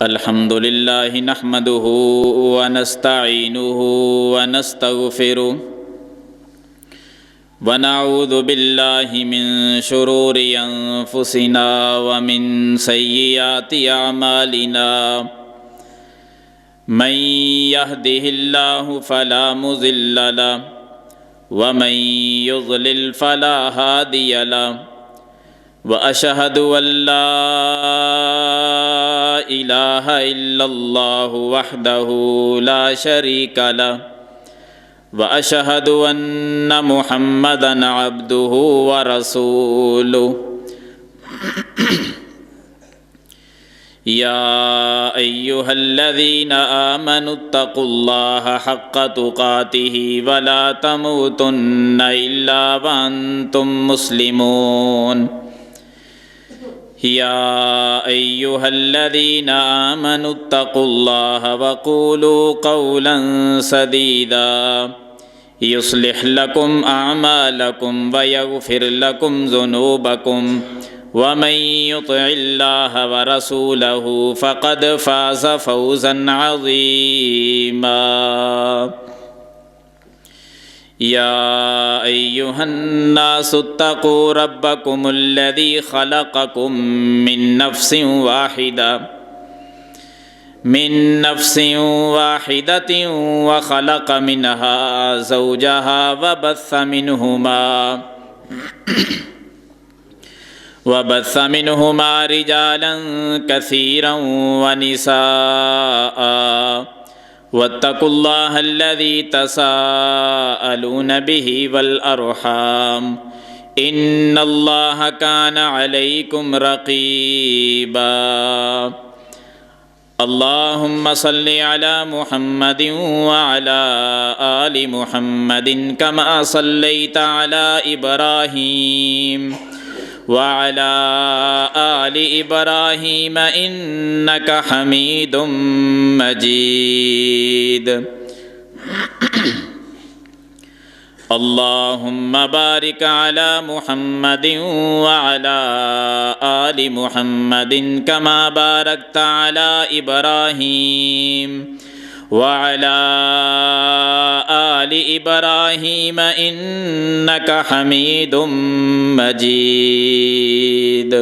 الحمد لله نحمده ونستعينه ونستغفره ونعوذ بالله من شرور أنفسنا ومن سيئات أعمالنا من يهده الله فلا مضل له ومن يضلل فلا هادي له وأشهد أن لا إله إلا الله وحده لا شريك له وأشهد أن محمدًا عبده ورسوله يا أيها الذين آمنوا اتقوا الله حق تقاته ولا تموتن إلا وأنتم مسلمون يا أيها الذين آمنوا اتقوا الله وقولوا قولا سديدا يصلح لكم أعمالكم ويغفر لكم ذنوبكم ومن يطع الله ورسوله فقد فاز فوزا عظيما يا أيها الناس اتقوا ربكم الذي خلقكم من نفس واحدة وخلق منها زوجها وبث منهما رجالا كثيرا ونساء واتقوا الله الذي تساءلون به والأرحام إن الله كان عليكم رقيبا اللهم صل على محمد وعلى آل محمد كما صليت على إبراهيم وعلى آل إبراهيم إنك حميد مجيد اللهم بارك على محمد وعلى آل محمد كما باركت على إبراهيم وعلى آل إبراهيم إنك حميد مجيد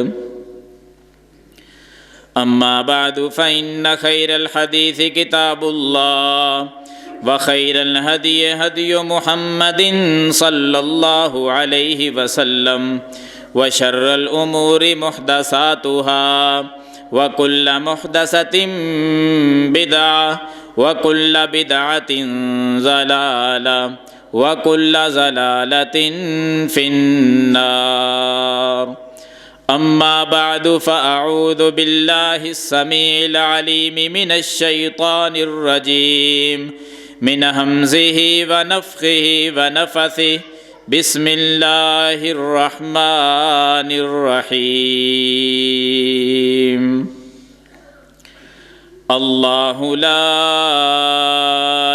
أما بعد فإن خير الحديث كتاب الله وخير الهدي هدي محمد صلى الله عليه وسلم وشر الأمور محدثاتها وكل محدثة بدعة وكل بدعة ضلالة وكل ضلالة في النار أما بعد فأعوذ بالله السميع العليم من الشيطان الرجيم من همزه ونفخه ونفثه بسم الله الرحمن الرحيم الله لا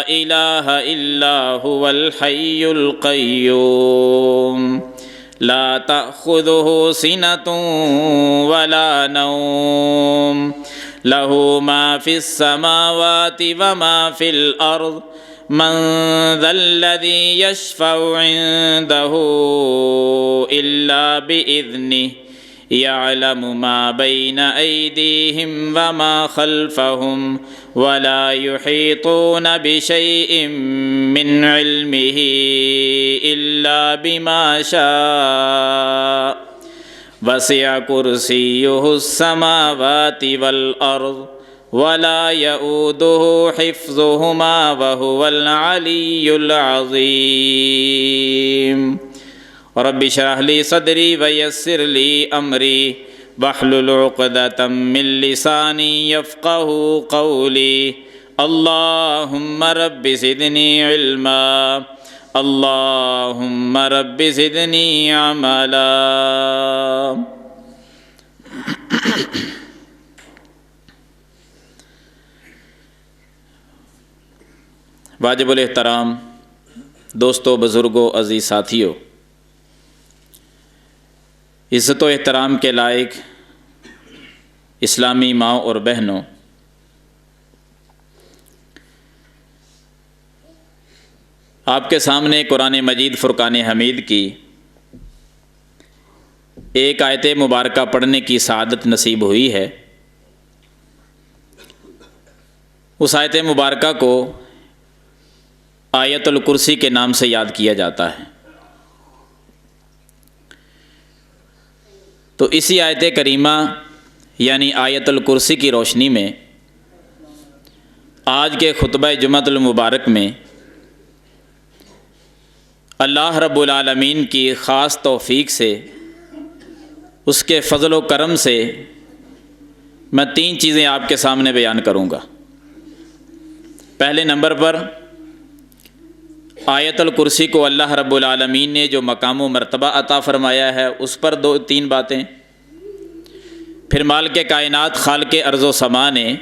إله إلا هو الحي القيوم لا تأخذه سنة ولا نوم له ما في السماوات وما في الأرض من ذا الذي يشفع عنده إلا بإذنه يعلم ما بين أيديهم وما خلفهم ولا يحيطون بشيء من علمه إلا بما شاء وسع كرسيه السماوات والأرض ولا يؤوده حفظهما وهو العلي العظيم رب اشرح لي صدري ويسر لي أمري واحلل عقدة من لساني يفقه قولي اللهم رب زدني علما اللهم رب زدني عملا واجب الاحترام دوستو، بزرگوں، عزیز ساتھیوں، عزت و احترام کے لائق اسلامی ماؤں اور بہنوں، آپ کے سامنے قرآن مجید فرقان حمید کی ایک آیت مبارکہ پڑھنے کی سعادت نصیب ہوئی ہے۔ اس آیت مبارکہ کو آیت الکرسی کے نام سے یاد کیا جاتا ہے۔ تو اسی آیت کریمہ یعنی آیت الکرسی کی روشنی میں آج کے خطبہ جمعۃ المبارک میں اللہ رب العالمین کی خاص توفیق سے، اس کے فضل و کرم سے میں 3 چیزیں آپ کے سامنے بیان کروں گا۔ پہلے نمبر پر آیت الکرسی کو اللہ رب العالمین نے جو مقام و مرتبہ عطا فرمایا ہے اس پر 2-3 باتیں، پھر مالک کائنات خالق ارض و سما نے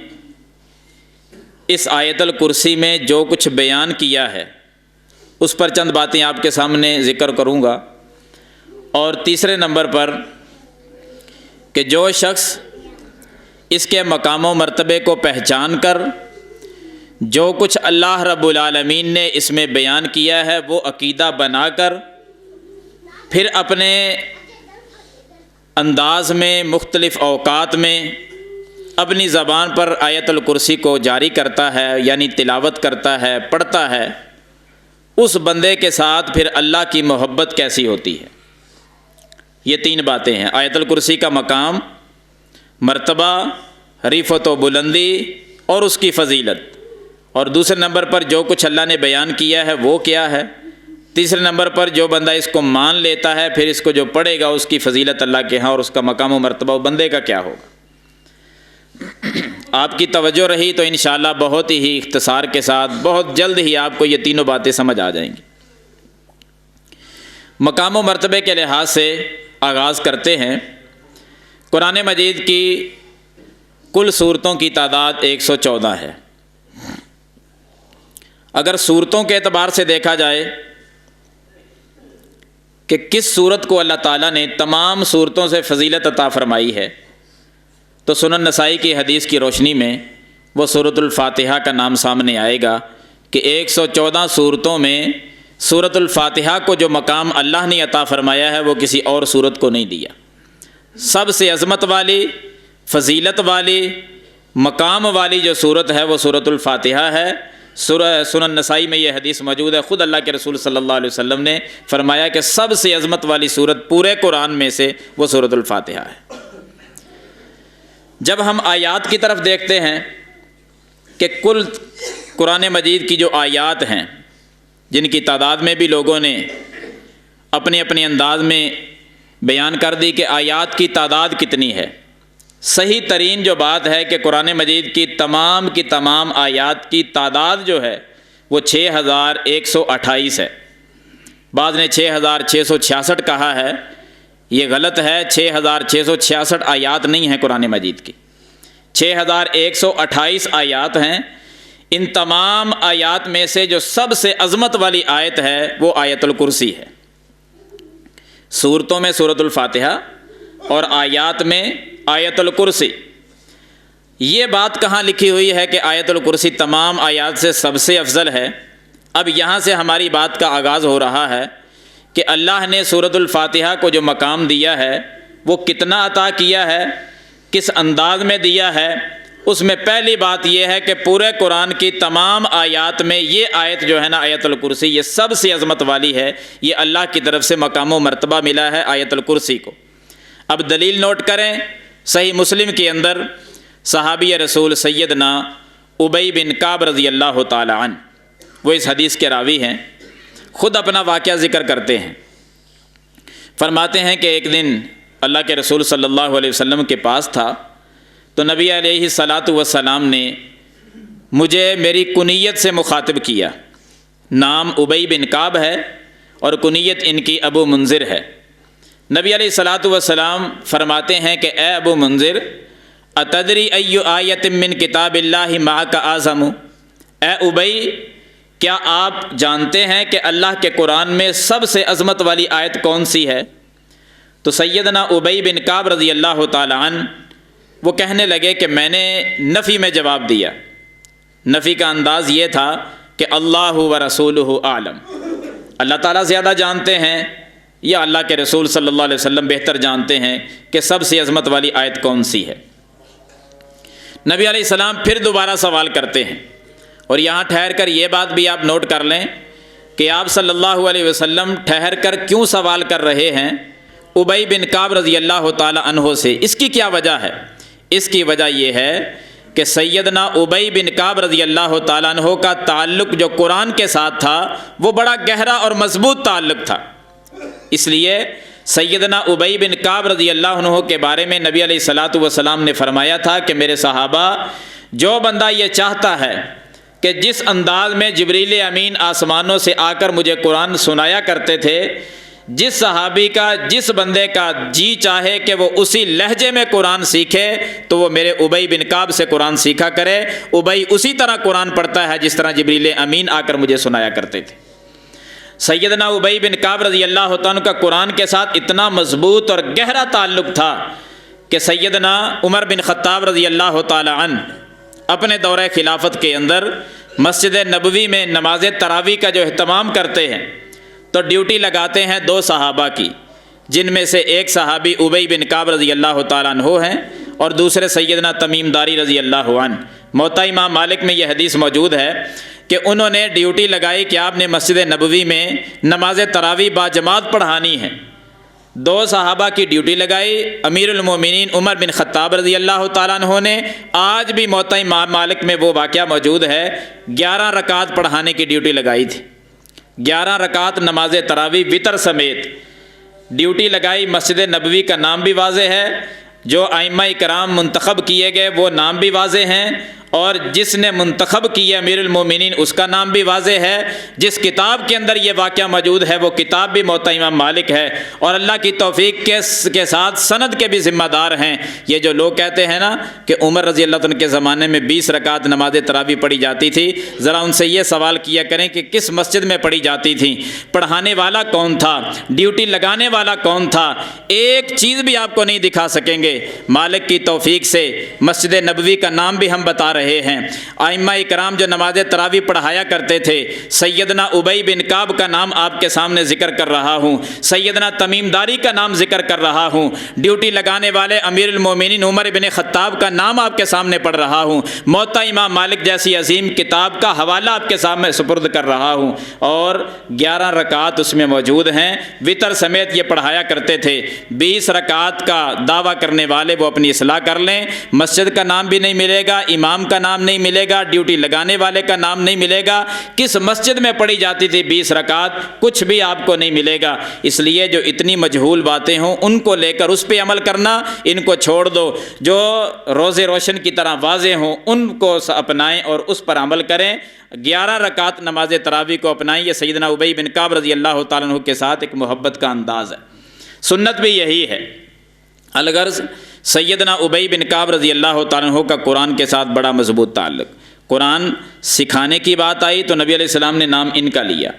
اس آیت الکرسی میں جو کچھ بیان کیا ہے اس پر چند باتیں آپ کے سامنے ذکر کروں گا، اور تیسرے نمبر پر کہ جو شخص اس کے مقام و مرتبے کو پہچان کر جو کچھ اللہ رب العالمین نے اس میں بیان کیا ہے وہ عقیدہ بنا کر پھر اپنے انداز میں مختلف اوقات میں اپنی زبان پر آیت الکرسی کو جاری کرتا ہے، یعنی تلاوت کرتا ہے، پڑھتا ہے، اس بندے کے ساتھ پھر اللہ کی محبت کیسی ہوتی ہے۔ یہ 3 باتیں ہیں: آیت الکرسی کا مقام، مرتبہ، رفعت و بلندی اور اس کی فضیلت، اور دوسرے نمبر پر جو کچھ اللہ نے بیان کیا ہے وہ کیا ہے، تیسرے نمبر پر جو بندہ اس کو مان لیتا ہے پھر اس کو جو پڑھے گا اس کی فضیلت اللہ کے ہاں اور اس کا مقام و مرتبہ و بندے کا کیا ہوگا۔ آپ کی توجہ رہی تو انشاءاللہ بہت ہی اختصار کے ساتھ بہت جلد ہی آپ کو یہ تینوں باتیں سمجھ آ جائیں گی۔ مقام و مرتبے کے لحاظ سے آغاز کرتے ہیں۔ قرآن مجید کی کل سورتوں کی تعداد 114 ہے۔ اگر سورتوں کے اعتبار سے دیکھا جائے کہ کس سورت کو اللہ تعالیٰ نے تمام سورتوں سے فضیلت عطا فرمائی ہے تو سنن نسائی کی حدیث کی روشنی میں وہ سورۃ الفاتحہ کا نام سامنے آئے گا کہ 114 سورتوں میں سورۃ الفاتحہ کو جو مقام اللہ نے عطا فرمایا ہے وہ کسی اور سورت کو نہیں دیا۔ سب سے عظمت والی، فضیلت والی، مقام والی جو سورت ہے وہ سورۃ الفاتحہ ہے۔ سنن نسائی میں یہ حدیث موجود ہے، خود اللہ کے رسول صلی اللہ علیہ وسلم نے فرمایا کہ سب سے عظمت والی سورت پورے قرآن میں سے وہ سورۃ الفاتحہ ہے۔ جب ہم آیات کی طرف دیکھتے ہیں کہ کل قرآن مجید کی جو آیات ہیں جن کی تعداد میں بھی لوگوں نے اپنے اپنے انداز میں بیان کر دی کہ آیات کی تعداد کتنی ہے، صحیح ترین جو بات ہے کہ قرآن مجید کی تمام آیات کی تعداد جو ہے وہ 6128 ہے۔ بعض نے 6666 کہا ہے، یہ غلط ہے۔ 6666 آیات نہیں ہیں قرآن مجید کی، 6128 آیات ہیں۔ ان تمام آیات میں سے جو سب سے عظمت والی آیت ہے وہ آیت الکرسی ہے۔ سورتوں میں سورۃ الفاتحہ اور آیات میں آیت الکرسی۔ یہ بات کہاں لکھی ہوئی ہے کہ آیت الکرسی تمام آیات سے سب سے افضل ہے؟ اب یہاں سے ہماری بات کا آغاز ہو رہا ہے کہ اللہ نے سورۃ الفاتحہ کو جو مقام دیا ہے وہ کتنا عطا کیا ہے، کس انداز میں دیا ہے۔ اس میں پہلی بات یہ ہے کہ پورے قرآن کی تمام آیات میں یہ آیت جو ہے نا آیت الکرسی، یہ سب سے عظمت والی ہے۔ یہ اللہ کی طرف سے مقام و مرتبہ ملا ہے آیت الکرسی کو۔ اب دلیل نوٹ کریں، صحیح مسلم کے اندر صحابی رسول سیدنا ابی بن کعب رضی اللہ تعالی عنہ، وہ اس حدیث کے راوی ہیں، خود اپنا واقعہ ذکر کرتے ہیں۔ فرماتے ہیں کہ ایک دن اللہ کے رسول صلی اللہ علیہ وسلم کے پاس تھا تو نبی علیہ الصلاۃ والسلام نے مجھے میری کنیت سے مخاطب کیا۔ نام ابی بن کعب ہے اور کنیت ان کی ابو منذر ہے۔ نبی علیہ الصلاۃ والسلام فرماتے ہیں کہ اے ابو منذر، اتدری ای آیت من کتاب اللہ معک اعظم، اے ابی کیا آپ جانتے ہیں کہ اللہ کے قرآن میں سب سے عظمت والی آیت کون سی ہے؟ تو سیدنا ابی بن کعب رضی اللہ تعالی عنہ وہ کہنے لگے کہ میں نے نفی میں جواب دیا۔ نفی کا انداز یہ تھا کہ اللہ و رسولہ اعلم، اللہ تعالیٰ زیادہ جانتے ہیں یا اللہ کے رسول صلی اللہ علیہ وسلم بہتر جانتے ہیں کہ سب سے عظمت والی آیت کون سی ہے۔ نبی علیہ السلام پھر دوبارہ سوال کرتے ہیں، اور یہاں ٹھہر کر یہ بات بھی آپ نوٹ کر لیں کہ آپ صلی اللہ علیہ وسلم ٹھہر کر کیوں سوال کر رہے ہیں ابی بن کعب رضی اللہ تعالی عنہ سے۔ اس کی کیا وجہ ہے؟ اس کی وجہ یہ ہے کہ سیدنا ابی بن کعب رضی اللہ تعالیٰ عنہ کا تعلق جو قرآن کے ساتھ تھا وہ بڑا گہرا اور مضبوط تعلق تھا۔ اس لیے سیدنا ابی بن کعب رضی اللہ عنہ کے بارے میں نبی علیہ الصلاۃ والسلام نے فرمایا تھا کہ میرے صحابہ، جو بندہ یہ چاہتا ہے کہ جس انداز میں جبریل امین آسمانوں سے آ کر مجھے قرآن سنایا کرتے تھے، جس صحابی کا، جس بندے کا جی چاہے کہ وہ اسی لہجے میں قرآن سیکھے تو وہ میرے ابی بن کعب سے قرآن سیکھا کرے۔ ابی اسی طرح قرآن پڑھتا ہے جس طرح جبریل امین آ کر مجھے سنایا کرتے تھے۔ سیدنا ابی بن کعب رضی اللہ عنہ کا قرآن کے ساتھ اتنا مضبوط اور گہرا تعلق تھا کہ سیدنا عمر بن خطاب رضی اللہ تعالی عنہ اپنے دورہ خلافت کے اندر مسجد نبوی میں نماز تراویح کا جو اہتمام کرتے ہیں تو ڈیوٹی لگاتے ہیں دو صحابہ کی، جن میں سے ایک صحابی ابی بن کعب رضی اللہ تعالیٰ عنہ ہیں اور دوسرے سیدنا تمیم داری رضی اللہ عنہ۔ موطا امام مالک میں یہ حدیث موجود ہے کہ انہوں نے ڈیوٹی لگائی کہ آپ نے مسجد نبوی میں نماز تراویح باجماعت پڑھانی ہے۔ دو صحابہ کی ڈیوٹی لگائی، امیر المومنین عمر بن خطاب رضی اللہ تعالیٰ عنہ نے۔ آج بھی موطا امام مالک میں وہ واقعہ موجود ہے، 11 رکعت پڑھانے کی ڈیوٹی لگائی تھی، 11 رکعت نماز تراویح وتر سمیت ڈیوٹی لگائی۔ مسجد نبوی کا نام بھی واضح ہے، جو ائمہ کرام منتخب کیے گئے وہ نام بھی واضح ہیں، اور جس نے منتخب کیا امیر المومنین اس کا نام بھی واضح ہے۔ جس کتاب کے اندر یہ واقعہ موجود ہے وہ کتاب بھی موطا امام مالک ہے، اور اللہ کی توفیق کے ساتھ سند کے بھی ذمہ دار ہیں۔ یہ جو لوگ کہتے ہیں نا کہ عمر رضی اللہ عنہ کے زمانے میں 20 رکعت نماز تراویح پڑھی جاتی تھی، ذرا ان سے یہ سوال کیا کریں کہ کس مسجد میں پڑھی جاتی تھی، پڑھانے والا کون تھا، ڈیوٹی لگانے والا کون تھا؟ ایک چیز بھی آپ کو نہیں دکھا سکیں گے۔ مالک کی توفیق سے مسجد نبوی کا نام بھی ہم بتا رہے ہیں۔ ائمہ کرام جو نماز تراویح پڑھایا کرتے تھے، سیدنا ابی بن کعب کا نام آپ کے سامنے ذکر کر رہا ہوں، سیدنا تمیم داری کا نام ذکر کر رہا ہوں، ڈیوٹی لگانے والے امیر المومنین عمر بن خطاب کا نام آپ کے سامنے پڑھ رہا ہوں، موطا امام مالک جیسی عظیم کتاب کا حوالہ آپ کے سامنے سپرد کر رہا ہوں، اور 11 رکعت اس میں موجود ہیں، وتر سمیت یہ پڑھایا کرتے تھے۔ 20 رکعت کا دعویٰ کرنے والے وہ اپنی اصلاح کر لیں، مسجد کا نام بھی نہیں ملے گا، امام کا نام نہیں ملے گا، ڈیوٹی لگانے والے کا نام نہیں ملے گا، کس مسجد میں پڑھی جاتی تھی 20 رکعت، کچھ بھی آپ کو نہیں ملے گا۔ اس لیے جو اتنی مجہول باتیں ہوں ان کو لے کر اس پہ عمل کرنا، ان کو چھوڑ دو۔ جو روز روشن کی طرح واضح ہوں ان کو اپنائیں اور اس پر عمل کریں۔ 11 رکعت نماز تراویح کو اپنائیں، یہ سیدنا ابی بن کعب رضی اللہ تعالیٰ عنہ کے ساتھ ایک محبت کا انداز ہے۔ سنت بھی یہی ہے۔ الغرض سیدنا ابی بن کعب رضی اللہ تعالیٰ عنہ کا قرآن کے ساتھ بڑا مضبوط تعلق۔ قرآن سکھانے کی بات آئی تو نبی علیہ السلام نے نام ان کا لیا،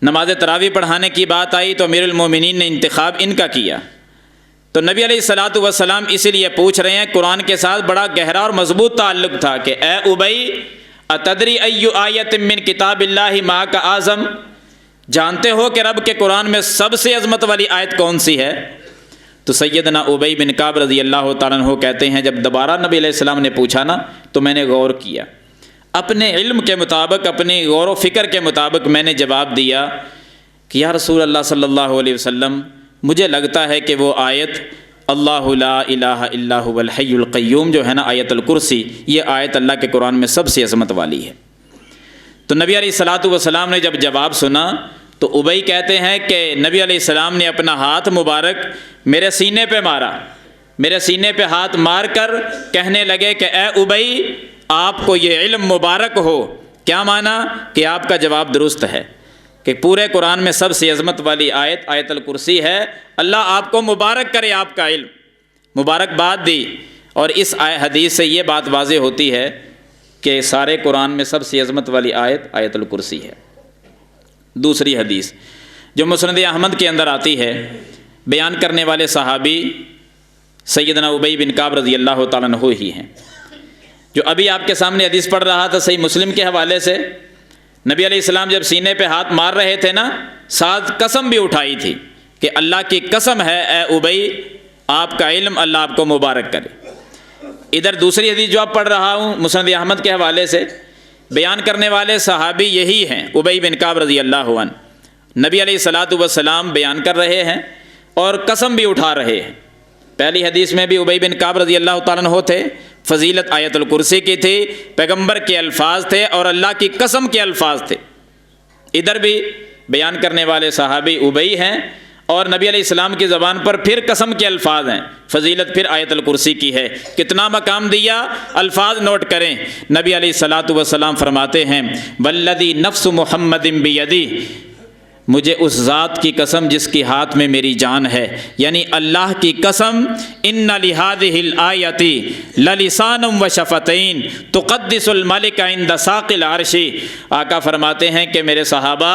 نماز تراویح پڑھانے کی بات آئی تو امیر المومنین نے انتخاب ان کا کیا۔ تو نبی علیہ الصلاۃ والسلام اسی لیے پوچھ رہے ہیں، قرآن کے ساتھ بڑا گہرا اور مضبوط تعلق تھا کہ اے ابی اتدری ای آیت من کتاب اللہ ما کا اعظم، جانتے ہو کہ رب کے قرآن میں سب سے عظمت والی آیت کون سی ہے؟ تو سیدنا ابی بن کعب رضی اللہ تعالیٰ عنہ کہتے ہیں جب دوبارہ نبی علیہ السلام نے پوچھا نا تو میں نے غور کیا، اپنے علم کے مطابق، اپنی غور و فکر کے مطابق میں نے جواب دیا کہ یا رسول اللہ صلی اللہ علیہ وسلم، مجھے لگتا ہے کہ وہ آیت اللہ لا الہ الا هو الحی القیوم جو ہے نا، آیت الکرسی، یہ آیت اللہ کے قرآن میں سب سے عظمت والی ہے۔ تو نبی علیہ الصلاۃ والسلام نے جب جواب سنا تو ابی کہتے ہیں کہ نبی علیہ السلام نے اپنا ہاتھ مبارک میرے سینے پہ مارا، میرے سینے پہ ہاتھ مار کر کہنے لگے کہ اے ابی آپ کو یہ علم مبارک ہو۔ کیا معنی؟ کہ آپ کا جواب درست ہے کہ پورے قرآن میں سب سے عظمت والی آیت آیت الکرسی ہے، اللہ آپ کو مبارک کرے، آپ کا علم، مبارکباد دی۔ اور اس حدیث سے یہ بات واضح ہوتی ہے کہ سارے قرآن میں سب سے عظمت والی آیت آیت الکرسی ہے۔ دوسری حدیث جو مسند احمد کے اندر آتی ہے، بیان کرنے والے صحابی سیدنا ابی بن کعب رضی اللہ تعالیٰ عنہ ہی ہیں، جو ابھی آپ کے سامنے حدیث پڑھ رہا تھا صحیح مسلم کے حوالے سے۔ نبی علیہ السلام جب سینے پہ ہاتھ مار رہے تھے نا، ساتھ قسم بھی اٹھائی تھی کہ اللہ کی قسم ہے اے ابی، آپ کا علم اللہ آپ کو مبارک کرے۔ ادھر دوسری حدیث جو آپ پڑھ رہا ہوں مسند احمد کے حوالے سے، بیان کرنے والے صحابی یہی ہیں ابی بن کعب رضی اللہ عنہ۔ نبی علیہ الصلاۃ والسلام بیان کر رہے ہیں اور قسم بھی اٹھا رہے ہیں۔ پہلی حدیث میں بھی ابی بن کعب رضی اللہ تعالیٰ عنہ تھے، فضیلت آیت الکرسی کی تھی، پیغمبر کے الفاظ تھے اور اللہ کی قسم کے الفاظ تھے۔ ادھر بھی بیان کرنے والے صحابی ابی ہیں اور نبی علیہ السلام کی زبان پر پھر قسم کے الفاظ ہیں، فضیلت پھر آیت الکرسی کی ہے۔ کتنا مقام دیا، الفاظ نوٹ کریں۔ نبی علیہ الصلاۃ والسلام فرماتے ہیں والذی نفس محمد بیدی، مجھے اس ذات کی قسم جس کی ہاتھ میں میری جان ہے، یعنی اللہ کی قسم، ان لہذہ الآیۃ للسان وشفتین تقدس الملک عند ساق العرش۔ آقا فرماتے ہیں کہ میرے صحابہ،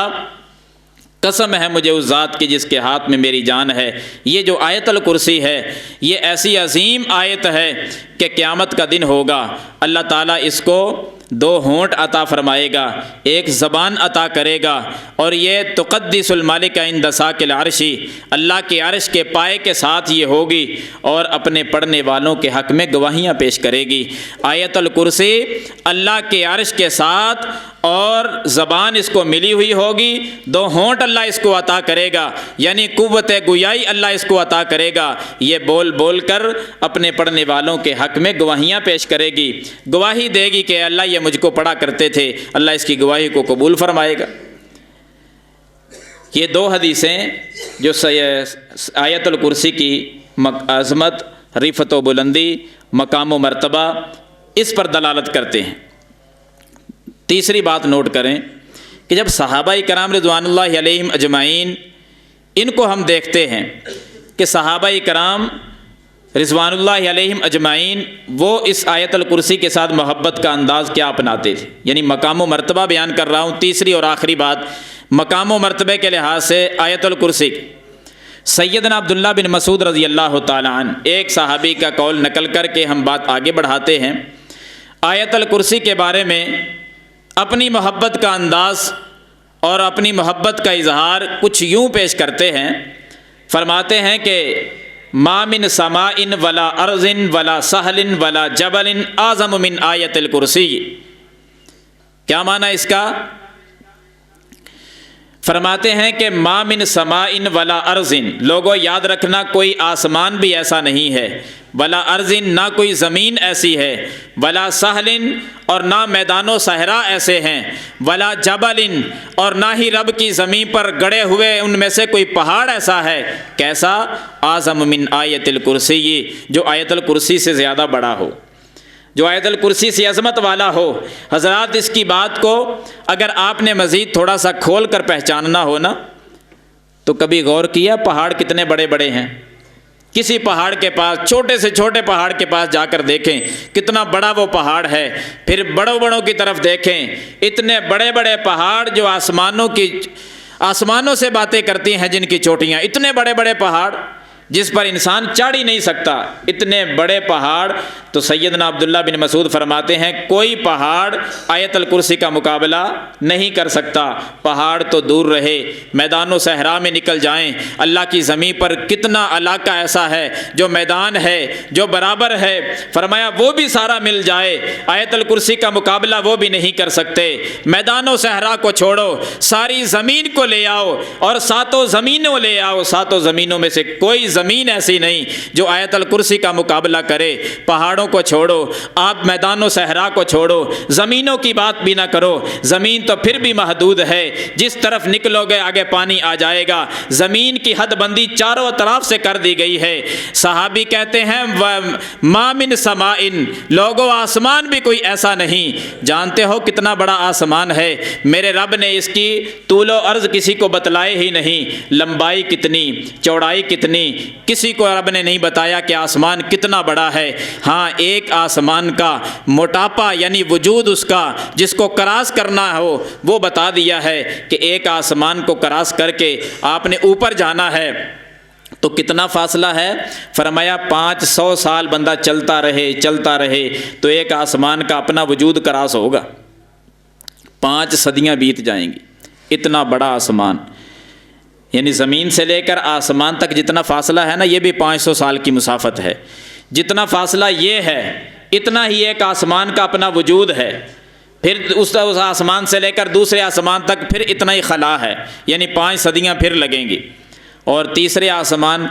قسم ہے مجھے اس ذات کی جس کے ہاتھ میں میری جان ہے، یہ جو آیت الکرسی ہے یہ ایسی عظیم آیت ہے کہ قیامت کا دن ہوگا، اللہ تعالیٰ اس کو دو ہونٹ عطا فرمائے گا، ایک زبان عطا کرے گا، اور یہ تقدس الملک عند ساق العرش، اللہ کے عرش کے پائے کے ساتھ یہ ہوگی اور اپنے پڑھنے والوں کے حق میں گواہیاں پیش کرے گی۔ آیت الکرسی اللہ کے عرش کے ساتھ اور زبان اس کو ملی ہوئی ہوگی، دو ہونٹ اللہ اس کو عطا کرے گا، یعنی قوت گویائی اللہ اس کو عطا کرے گا، یہ بول بول کر اپنے پڑھنے والوں کے حق میں گواہیاں پیش کرے گی، گواہی دے گی کہ اللہ یہ مجھ کو پڑھا کرتے تھے، اللہ اس کی گواہی کو قبول فرمائے گا۔ یہ دو حدیثیں جو آیت الکرسی کی عظمت، رفعت و بلندی، مقام و مرتبہ، اس پر دلالت کرتے ہیں۔ تیسری بات نوٹ کریں کہ جب صحابہ کرام رضوان اللہ علیہم اجمعین، ان کو ہم دیکھتے ہیں کہ صحابہ کرام رضوان اللہ علیہم اجمعین وہ اس آیت الکرسی کے ساتھ محبت کا انداز کیا اپناتے تھے، یعنی مقام و مرتبہ بیان کر رہا ہوں۔ تیسری اور آخری بات مقام و مرتبے کے لحاظ سے آیت الکرسی، سیدنا عبداللہ بن مسعود رضی اللہ تعالیٰ عنہ ایک صحابی کا قول نقل کر کے ہم بات آگے بڑھاتے ہیں۔ آیت الکرسی کے بارے میں اپنی محبت کا انداز اور اپنی محبت کا اظہار کچھ یوں پیش کرتے ہیں، فرماتے ہیں کہ ما من سماء ولا ارض ولا سہل ولا جبل اعظم من آیت الکرسی۔ کیا معنی اس کا؟ فرماتے ہیں کہ ما من سماء ولا ارض، لوگوں یاد رکھنا کوئی آسمان بھی ایسا نہیں ہے، ولا ارض نہ کوئی زمین ایسی ہے، ولا سہل اور نہ میدان و صحرا ایسے ہیں، ولا جبل اور نہ ہی رب کی زمین پر گڑے ہوئے ان میں سے کوئی پہاڑ ایسا ہے، کیسا؟ اعظم من آیت الکرسی، جو آیت الکرسی سے زیادہ بڑا ہو، جو آیت الکرسی سے عظمت والا ہو۔ حضرات اس کی بات کو اگر آپ نے مزید تھوڑا سا کھول کر پہچاننا ہو نا، تو کبھی غور کیا پہاڑ کتنے بڑے بڑے ہیں؟ کسی پہاڑ کے پاس، چھوٹے سے چھوٹے پہاڑ کے پاس جا کر دیکھیں کتنا بڑا وہ پہاڑ ہے، پھر بڑوں بڑوں کی طرف دیکھیں، اتنے بڑے بڑے پہاڑ جو آسمانوں سے باتیں کرتی ہیں، جن کی چوٹیاں، اتنے بڑے بڑے پہاڑ جس پر انسان چڑھ ہی نہیں سکتا، اتنے بڑے پہاڑ۔ تو سیدنا عبداللہ بن مسعود فرماتے ہیں کوئی پہاڑ آیت الکرسی کا مقابلہ نہیں کر سکتا۔ پہاڑ تو دور رہے، میدان و صحرا میں نکل جائیں، اللہ کی زمین پر کتنا علاقہ ایسا ہے جو میدان ہے، جو برابر ہے، فرمایا وہ بھی سارا مل جائے، آیت الکرسی کا مقابلہ وہ بھی نہیں کر سکتے۔ میدان و صحرا کو چھوڑو، ساری زمین کو لے آؤ اور ساتوں زمینوں لے آؤ، ساتوں زمینوں میں سے کوئی زمین ایسی نہیں جو آیت الکرسی کا مقابلہ کرے۔ پہاڑوں کو چھوڑو، آپ میدان و صحرا کو چھوڑو، زمینوں کی بات بھی نہ کرو، زمین تو پھر بھی محدود ہے، جس طرف نکلو گے آگے پانی آ جائے گا، زمین کی حد بندی چاروں طرف سے کر دی گئی ہے۔ صحابی کہتے ہیں ما من سماء، لوگوں آسمان بھی کوئی ایسا نہیں۔ جانتے ہو کتنا بڑا آسمان ہے؟ میرے رب نے اس کی طول و عرض کسی کو بتلائے ہی نہیں، لمبائی کتنی، چوڑائی کتنی، کسی کو رب نے نہیں بتایا کہ آسمان کتنا بڑا ہے۔ ہاں ایک آسمان کا موٹاپا یعنی وجود اس کا جس کو کراس کرنا ہو وہ بتا دیا ہے کہ ایک آسمان کو کراس کر کے آپ نے اوپر جانا ہے، تو کتنا فاصلہ ہے؟ فرمایا 500 سال بندہ چلتا رہے تو ایک آسمان کا اپنا وجود کراس ہوگا، 5 صدیاں بیت جائیں گی، اتنا بڑا آسمان، یعنی زمین سے لے کر آسمان تک جتنا فاصلہ ہے نا، یہ بھی 500 سال کی مسافت ہے۔ جتنا فاصلہ یہ ہے اتنا ہی ایک آسمان کا اپنا وجود ہے، پھر اس آسمان سے لے کر دوسرے آسمان تک پھر اتنا ہی خلا ہے، یعنی 5 صدیاں پھر لگیں گی، اور تیسرے آسمان،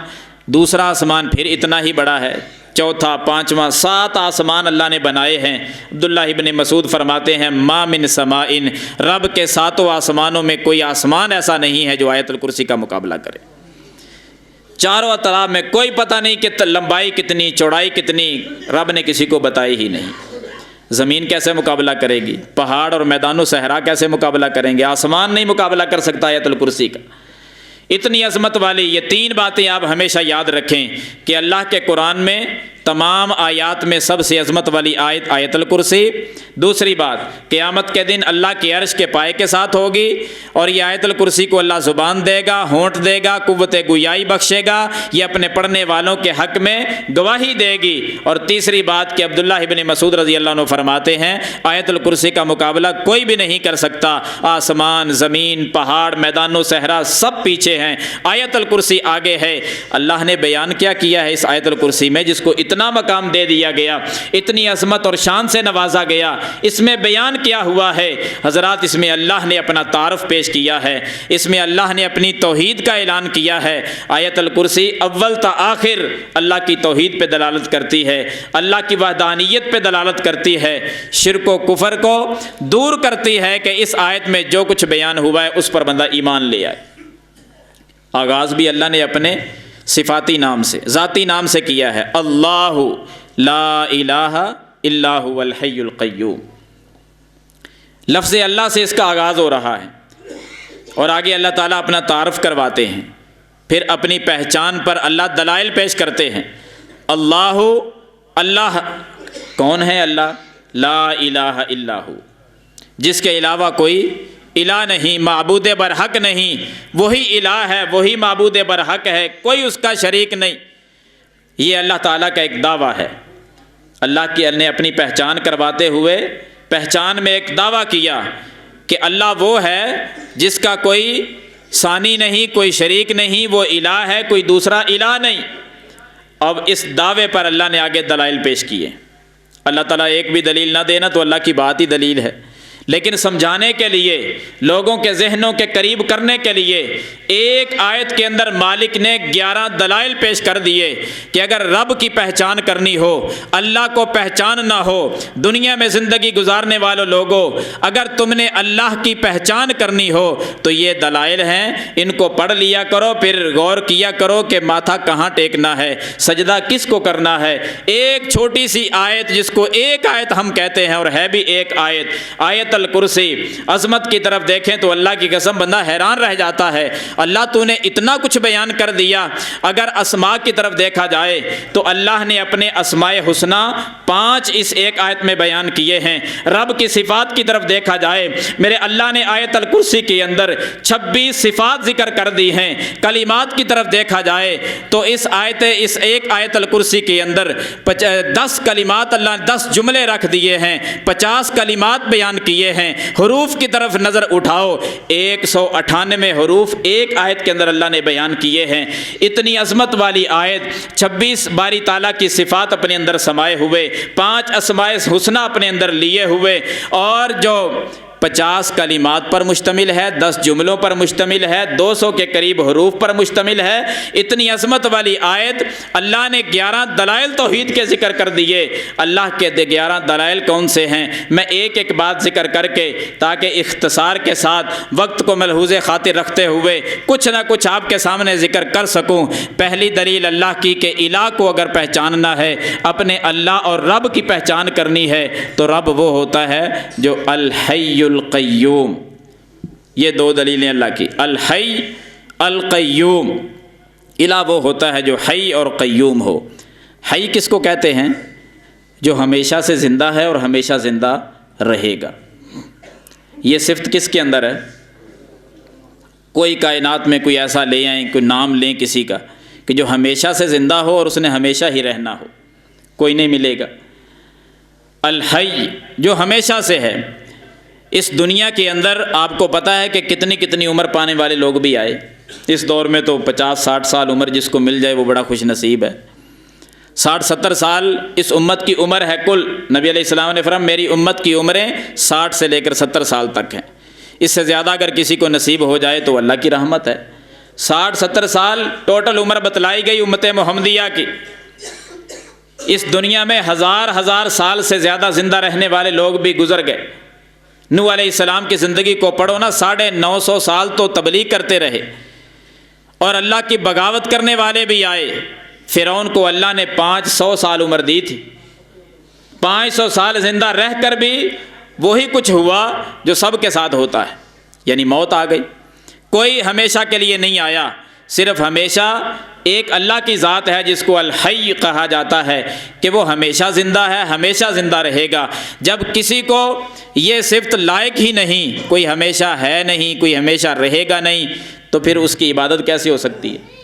دوسرا آسمان پھر اتنا ہی بڑا ہے، چوتھا، پانچواں، 7 آسمان اللہ نے بنائے ہیں۔ عبداللہ ابن مسعود فرماتے ہیں ما من سمائن، رب کے 7 آسمانوں میں کوئی آسمان ایسا نہیں ہے جو آیت الکرسی کا مقابلہ کرے۔ چاروں اطراف میں کوئی پتہ نہیں کہ لمبائی کتنی، چوڑائی کتنی، رب نے کسی کو بتائی ہی نہیں۔ زمین کیسے مقابلہ کرے گی؟ پہاڑ اور میدان و صحرا کیسے مقابلہ کریں گے؟ آسمان نہیں مقابلہ کر سکتا آیت الکرسی کا۔ اتنی عظمت والی یہ 3 باتیں آپ ہمیشہ یاد رکھیں کہ اللہ کے قرآن میں تمام آیات میں سب سے عظمت والی آیت آیت الکرسی۔ دوسری بات، قیامت کے دن اللہ کے عرش کے پائے کے ساتھ ہوگی، اور یہ آیت الکرسی کو اللہ زبان دے گا، ہونٹ دے گا، قوت گویائی بخشے گا، یہ اپنے پڑھنے والوں کے حق میں گواہی دے گی۔ اور تیسری بات کہ عبداللہ ابن مسعود رضی اللہ عنہ فرماتے ہیں آیت الکرسی کا مقابلہ کوئی بھی نہیں کر سکتا، آسمان، زمین، پہاڑ، میدان و صحرا سب پیچھے ہیں، آیت الکرسی آگے ہے۔ اللہ نے بیان کیا کیا ہے اس آیت الکرسی میں، جس کو اتنا مقام دے دیا گیا، اتنی عظمت اور شان سے نوازا گیا، اس میں بیان کیا ہوا ہے حضرات؟ اس میں اللہ نے اپنا تعارف پیش کیا ہے، اس میں اللہ نے اپنی توحید کا اعلان کیا ہے۔ آیت الکرسی اول تا آخر اللہ کی توحید پہ دلالت کرتی ہے، اللہ کی وحدانیت پہ دلالت کرتی ہے، شرک و کفر کو دور کرتی ہے کہ اس آیت میں جو کچھ بیان ہوا ہے اس پر بندہ ایمان لے آئے۔ آغاز بھی اللہ نے اپنے صفاتی نام سے، ذاتی نام سے کیا ہے، اللہ لا الہ الا هو الحی القیوم۔ لفظ اللہ سے اس کا آغاز ہو رہا ہے، اور آگے اللہ تعالیٰ اپنا تعارف کرواتے ہیں، پھر اپنی پہچان پر اللہ دلائل پیش کرتے ہیں۔ اللہ، اللہ کون ہے؟ اللہ لا الہ الا ہو، جس کے علاوہ کوئی الہ نہیں، معبود برحق نہیں، وہی الہ ہے، وہی معبود برحق ہے، کوئی اس کا شریک نہیں۔ یہ اللہ تعالیٰ کا ایک دعویٰ ہے۔ اللہ کی نے اپنی پہچان کرواتے ہوئے پہچان میں ایک دعویٰ کیا کہ اللہ وہ ہے جس کا کوئی ثانی نہیں، کوئی شریک نہیں، وہ الہ ہے، کوئی دوسرا الہ نہیں۔ اب اس دعوے پر اللہ نے آگے دلائل پیش کیے۔ اللہ تعالیٰ ایک بھی دلیل نہ دینا تو اللہ کی بات ہی دلیل ہے، لیکن سمجھانے کے لیے، لوگوں کے ذہنوں کے قریب کرنے کے لیے ایک آیت کے اندر مالک نے 11 دلائل پیش کر دیے کہ اگر رب کی پہچان کرنی ہو، اللہ کو پہچاننا ہو، دنیا میں زندگی گزارنے والوں لوگوں، اگر تم نے اللہ کی پہچان کرنی ہو تو یہ دلائل ہیں، ان کو پڑھ لیا کرو، پھر غور کیا کرو کہ ماتھا کہاں ٹیکنا ہے، سجدہ کس کو کرنا ہے۔ ایک چھوٹی سی آیت جس کو ایک آیت ہم کہتے ہیں، اور ہے بھی ایک آیت، آیت الکرسی، عظمت کی طرف دیکھیں تو اللہ کی قسم بندہ حیران رہ جاتا ہے۔ اللہ تو نے اتنا کچھ بیان کر دیا۔ اگر اسماء کی طرف دیکھا جائے تو اللہ نے اپنے اسماء حسنی 5 اس ایک آیت میں بیان کیے ہیں۔ رب کی صفات کی طرف دیکھا جائے، میرے اللہ نے آیت الکرسی کے اندر 26 صفات ذکر کر دی ہیں۔ کلمات کی طرف دیکھا جائے تو اس ایک آیت الکرسی کے اندر 10 کلمات، اللہ نے 10 جملے رکھ دیے ہیں، 50 کلمات بیان کیے ہیں۔ حروف کی طرف نظر اٹھاؤ، 198 حروف ایک آیت کے اندر اللہ نے بیان کیے ہیں۔ اتنی عظمت والی آیت، 26 باری تعالیٰ کی صفات اپنے اندر سمائے ہوئے، 5 اسماء حسنی اپنے اندر لیے ہوئے، اور جو 50 کلمات پر مشتمل ہے، 10 جملوں پر مشتمل ہے، 200 کے قریب حروف پر مشتمل ہے۔ اتنی عظمت والی آیت، اللہ نے 11 دلائل توحید کے ذکر کر دیے۔ اللہ کے 11 دلائل کون سے ہیں؟ میں ایک ایک بات ذکر کر کے، تاکہ اختصار کے ساتھ وقت کو ملحوظ خاطر رکھتے ہوئے کچھ نہ کچھ آپ کے سامنے ذکر کر سکوں۔ پہلی دلیل اللہ کی کہ الہ کو اگر پہچاننا ہے، اپنے اللہ اور رب کی پہچان کرنی ہے، تو رب وہ ہوتا ہے جو الحی القیوم۔ یہ 2 دلیلیں اللہ کی، الحی القیوم۔ الہ وہ ہوتا ہے جو حی اور قیوم ہو۔ حی کس کو کہتے ہیں؟ جو ہمیشہ سے زندہ ہے اور ہمیشہ زندہ رہے گا۔ یہ صفت کس کے اندر ہے؟ کوئی کائنات میں کوئی ایسا لے آئیں، کوئی نام لیں کسی کا کہ جو ہمیشہ سے زندہ ہو اور اس نے ہمیشہ ہی رہنا ہو، کوئی نہیں ملے گا۔ الحی جو ہمیشہ سے ہے۔ اس دنیا کے اندر آپ کو پتہ ہے کہ کتنی کتنی عمر پانے والے لوگ بھی آئے۔ اس دور میں تو 50-60 سال عمر جس کو مل جائے وہ بڑا خوش نصیب ہے۔ 60-70 سال اس امت کی عمر ہے کل۔ نبی علیہ السلام نے فرمایا میری امت کی عمریں 60 سے لے کر 70 سال تک ہیں۔ اس سے زیادہ اگر کسی کو نصیب ہو جائے تو اللہ کی رحمت ہے۔ 60-70 سال ٹوٹل عمر بتلائی گئی امت محمدیہ کی۔ اس دنیا میں ہزار سال سے زیادہ زندہ رہنے والے لوگ بھی گزر گئے۔ نوح علیہ السلام کی زندگی کو پڑھو نا، 950 سال تو تبلیغ کرتے رہے اور اللہ کی بغاوت کرنے والے بھی آئے۔ فرعون کو اللہ نے 500 سال عمر دی تھی، 500 سال زندہ رہ کر بھی وہی کچھ ہوا جو سب کے ساتھ ہوتا ہے، یعنی موت آ گئی۔ کوئی ہمیشہ کے لیے نہیں آیا، صرف ہمیشہ ایک اللہ کی ذات ہے جس کو الحی کہا جاتا ہے کہ وہ ہمیشہ زندہ ہے، ہمیشہ زندہ رہے گا۔ جب کسی کو یہ صفت لائق ہی نہیں، کوئی ہمیشہ ہے نہیں، کوئی ہمیشہ رہے گا نہیں، تو پھر اس کی عبادت کیسے ہو سکتی ہے؟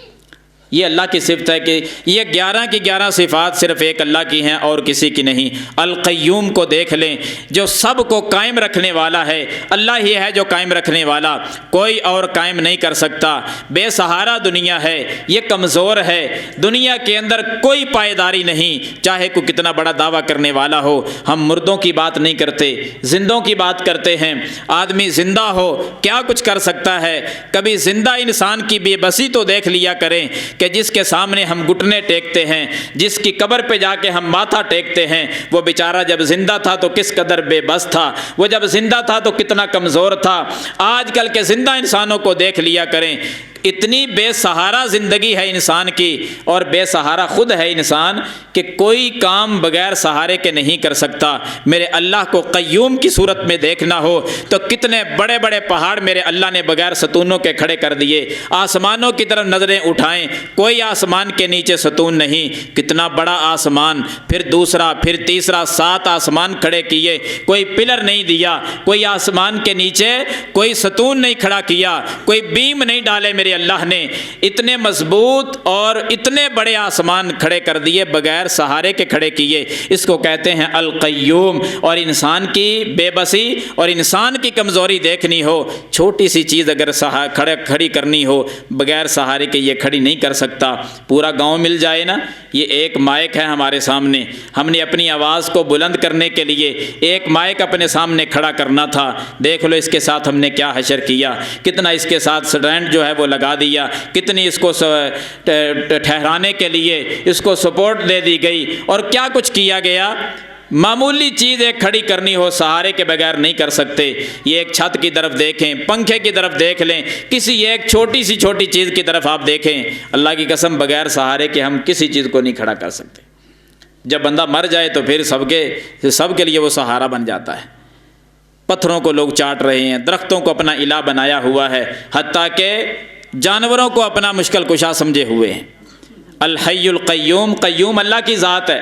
یہ اللہ کی صفت ہے کہ یہ 11 کی 11 صفات صرف ایک اللہ کی ہیں اور کسی کی نہیں۔ القیوم کو دیکھ لیں، جو سب کو قائم رکھنے والا ہے، اللہ ہی ہے جو قائم رکھنے والا، کوئی اور قائم نہیں کر سکتا۔ بے سہارا دنیا ہے، یہ کمزور ہے، دنیا کے اندر کوئی پائیداری نہیں، چاہے کوئی کتنا بڑا دعویٰ کرنے والا ہو۔ ہم مردوں کی بات نہیں کرتے، زندوں کی بات کرتے ہیں۔ آدمی زندہ ہو کیا کچھ کر سکتا ہے؟ کبھی زندہ انسان کی بے بسی تو دیکھ لیا کریں کہ جس کے سامنے ہم گھٹنے ٹیکتے ہیں، جس کی قبر پہ جا کے ہم ماتھا ٹیکتے ہیں، وہ بیچارہ جب زندہ تھا تو کس قدر بے بس تھا، وہ جب زندہ تھا تو کتنا کمزور تھا۔ آج کل کے زندہ انسانوں کو دیکھ لیا کریں، اتنی بے سہارا زندگی ہے انسان کی، اور بے سہارا خود ہے انسان کہ کوئی کام بغیر سہارے کے نہیں کر سکتا۔ میرے اللہ کو قیوم کی صورت میں دیکھنا ہو تو کتنے بڑے بڑے پہاڑ میرے اللہ نے بغیر ستونوں کے کھڑے کر دیے۔ آسمانوں کی طرف نظریں اٹھائیں، کوئی آسمان کے نیچے ستون نہیں، کتنا بڑا آسمان، پھر دوسرا، پھر تیسرا، 7 آسمان کھڑے کیے، کوئی پلر نہیں دیا، کوئی آسمان کے نیچے کوئی ستون نہیں کھڑا کیا، کوئی بیم نہیں ڈالے۔ میرے اللہ نے اتنے مضبوط اور اتنے بڑے آسمان کھڑے کر دیے، بغیر سہارے کے کھڑے کیے۔ اس کو کہتے ہیں القیوم۔ اور انسان کی بے بسی اور انسان کی کمزوری دیکھنی ہو، چھوٹی سی چیز اگر کھڑی کرنی ہو بغیر سہارے کے یہ کھڑی نہیں کر سکتا۔ پورا گاؤں مل جائے نا، یہ ایک مائک ہے ہمارے سامنے، ہم نے اپنی آواز کو بلند کرنے کے لیے ایک مائک اپنے سامنے کھڑا کرنا تھا، دیکھ لو اس کے ساتھ ہم نے کیا حشر کیا، کتنا اس کے ساتھ سٹینڈ جو ہے وہ لگا دیا، کتنی اس کو ٹھہرانے کے لیے اس کو سپورٹ دے دی گئی، اور کیا کچھ کیا گیا۔ معمولی چیز ایک کھڑی کرنی ہو سہارے کے بغیر نہیں کر سکتے۔ یہ ایک چھت کی طرف دیکھیں، پنکھے کی طرف دیکھ لیں، کسی ایک چھوٹی سی چیز کی طرف آپ دیکھیں، اللہ کی قسم بغیر سہارے کے ہم کسی چیز کو نہیں کھڑا کر سکتے۔ جب بندہ مر جائے تو پھر سب کے لیے وہ سہارا بن جاتا ہے۔ پتھروں کو لوگ چاٹ رہے ہیں، درختوں کو اپنا الہ بنایا ہوا ہے، حتیٰ کہ جانوروں کو اپنا مشکل کشا سمجھے ہوئے ہیں۔ الحی القیوم، قیوم اللہ کی ذات ہے،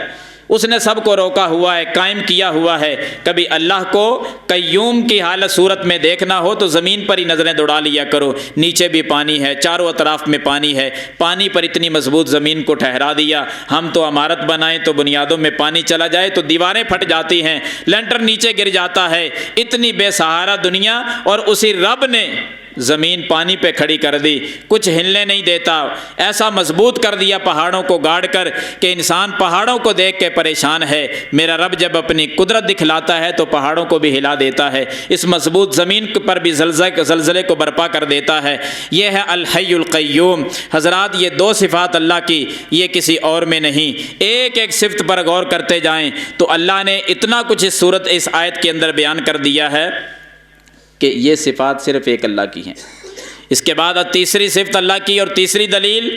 اس نے سب کو روکا ہوا ہے، قائم کیا ہوا ہے۔ کبھی اللہ کو قیوم کی حالت صورت میں دیکھنا ہو تو زمین پر ہی نظریں دوڑا لیا کرو، نیچے بھی پانی ہے، چاروں اطراف میں پانی ہے، پانی پر اتنی مضبوط زمین کو ٹھہرا دیا۔ ہم تو عمارت بنائیں تو بنیادوں میں پانی چلا جائے تو دیواریں پھٹ جاتی ہیں، لنٹر نیچے گر جاتا ہے۔ اتنی بے سہارا دنیا، اور اسی رب نے زمین پانی پہ کھڑی کر دی، کچھ ہلنے نہیں دیتا، ایسا مضبوط کر دیا پہاڑوں کو گاڑ کر کہ انسان پہاڑوں کو دیکھ کے پریشان ہے۔ میرا رب جب اپنی قدرت دکھلاتا ہے تو پہاڑوں کو بھی ہلا دیتا ہے، اس مضبوط زمین پر بھی زلزلے کو برپا کر دیتا ہے۔ یہ ہے الحی القیوم۔ حضرات یہ 2 صفات اللہ کی، یہ کسی اور میں نہیں۔ ایک ایک صفت پر غور کرتے جائیں تو اللہ نے اتنا کچھ اس آیت کے اندر بیان کر دیا ہے کہ یہ صفات صرف ایک اللہ کی ہیں۔ اس کے بعد تیسری صفت اللہ کی اور تیسری دلیل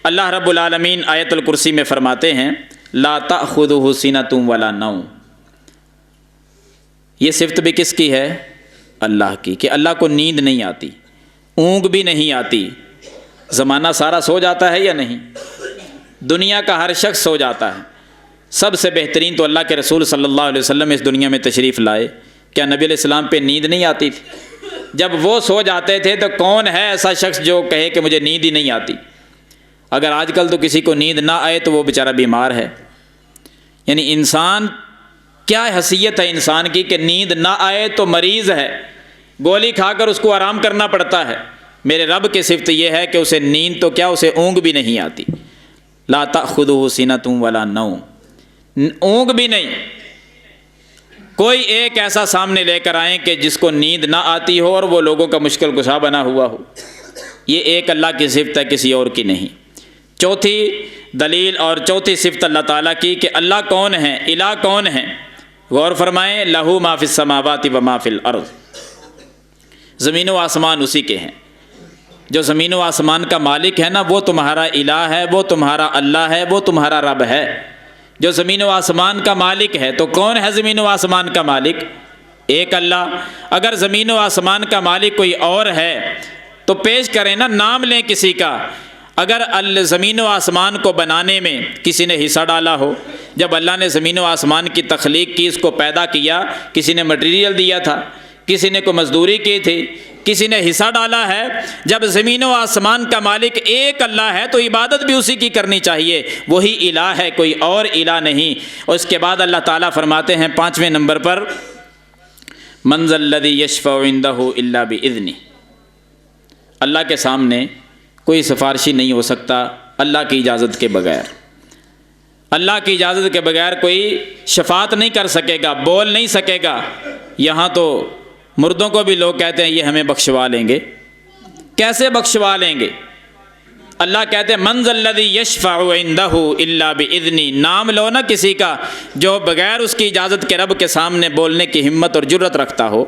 اللہ رب العالمین آیت الکرسی میں فرماتے ہیں لا تأخذہ سنۃ ولا نوم۔ یہ صفت بھی کس کی ہے؟ اللہ کی، کہ اللہ کو نیند نہیں آتی، اونگ بھی نہیں آتی۔ زمانہ سارا سو جاتا ہے یا نہیں؟ دنیا کا ہر شخص سو جاتا ہے۔ سب سے بہترین تو اللہ کے رسول صلی اللہ علیہ وسلم اس دنیا میں تشریف لائے، کیا نبی علیہ السلام پہ نیند نہیں آتی تھی؟ جب وہ سو جاتے تھے تو کون ہے ایسا شخص جو کہے کہ مجھے نیند ہی نہیں آتی؟ اگر آج کل تو کسی کو نیند نہ آئے تو وہ بیچارہ بیمار ہے۔ یعنی انسان کیا حیثیت ہے انسان کی کہ نیند نہ آئے تو مریض ہے، گولی کھا کر اس کو آرام کرنا پڑتا ہے۔ میرے رب کی صفت یہ ہے کہ اسے نیند تو کیا، اسے اونگ بھی نہیں آتی۔ لا تأخذہ سنۃ ولا نوم، اونگ بھی نہیں۔ کوئی ایک ایسا سامنے لے کر آئیں کہ جس کو نیند نہ آتی ہو اور وہ لوگوں کا مشکل کشا بنا ہوا ہو، یہ ایک اللہ کی صفت ہے، کسی اور کی نہیں۔ چوتھی دلیل اور چوتھی صفت اللہ تعالیٰ کی کہ اللہ کون ہے، الہ کون ہے، غور فرمائیں، لہو ما فی السماوات و ما فی الارض، زمین و آسمان اسی کے ہیں۔ جو زمین و آسمان کا مالک ہے نا، وہ تمہارا الہ ہے، وہ تمہارا اللہ ہے، وہ تمہارا رب ہے۔ جو زمین و آسمان کا مالک ہے تو کون ہے زمین و آسمان کا مالک؟ ایک اللہ۔ اگر زمین و آسمان کا مالک کوئی اور ہے تو پیش کریں نا، نام لیں کسی کا۔ اگر زمین و آسمان کو بنانے میں کسی نے حصہ ڈالا ہو، جب اللہ نے زمین و آسمان کی تخلیق کی، اس کو پیدا کیا، کسی نے مٹیریل دیا تھا، کسی نے کوئی مزدوری کی تھی، کسی نے حصہ ڈالا ہے۔ جب زمین و آسمان کا مالک ایک اللہ ہے تو عبادت بھی اسی کی کرنی چاہیے، وہی الہ ہے، کوئی اور الہ نہیں۔ اور اس کے بعد اللہ تعالیٰ فرماتے ہیں 5ویں نمبر پر، من ذا الذی یشفع عندہ الا باذنہ، اللہ کے سامنے کوئی سفارشی نہیں ہو سکتا اللہ کی اجازت کے بغیر۔ اللہ کی اجازت کے بغیر کوئی شفاعت نہیں کر سکے گا، بول نہیں سکے گا۔ یہاں تو مردوں کو بھی لوگ کہتے ہیں یہ ہمیں بخشوا لیں گے۔ کیسے بخشوا لیں گے؟ اللہ کہتے ہیں من ذا الذی یشفع عندہ الا باذنہ، نام لو نا کسی کا جو بغیر اس کی اجازت کے رب کے سامنے بولنے کی ہمت اور جرت رکھتا ہو۔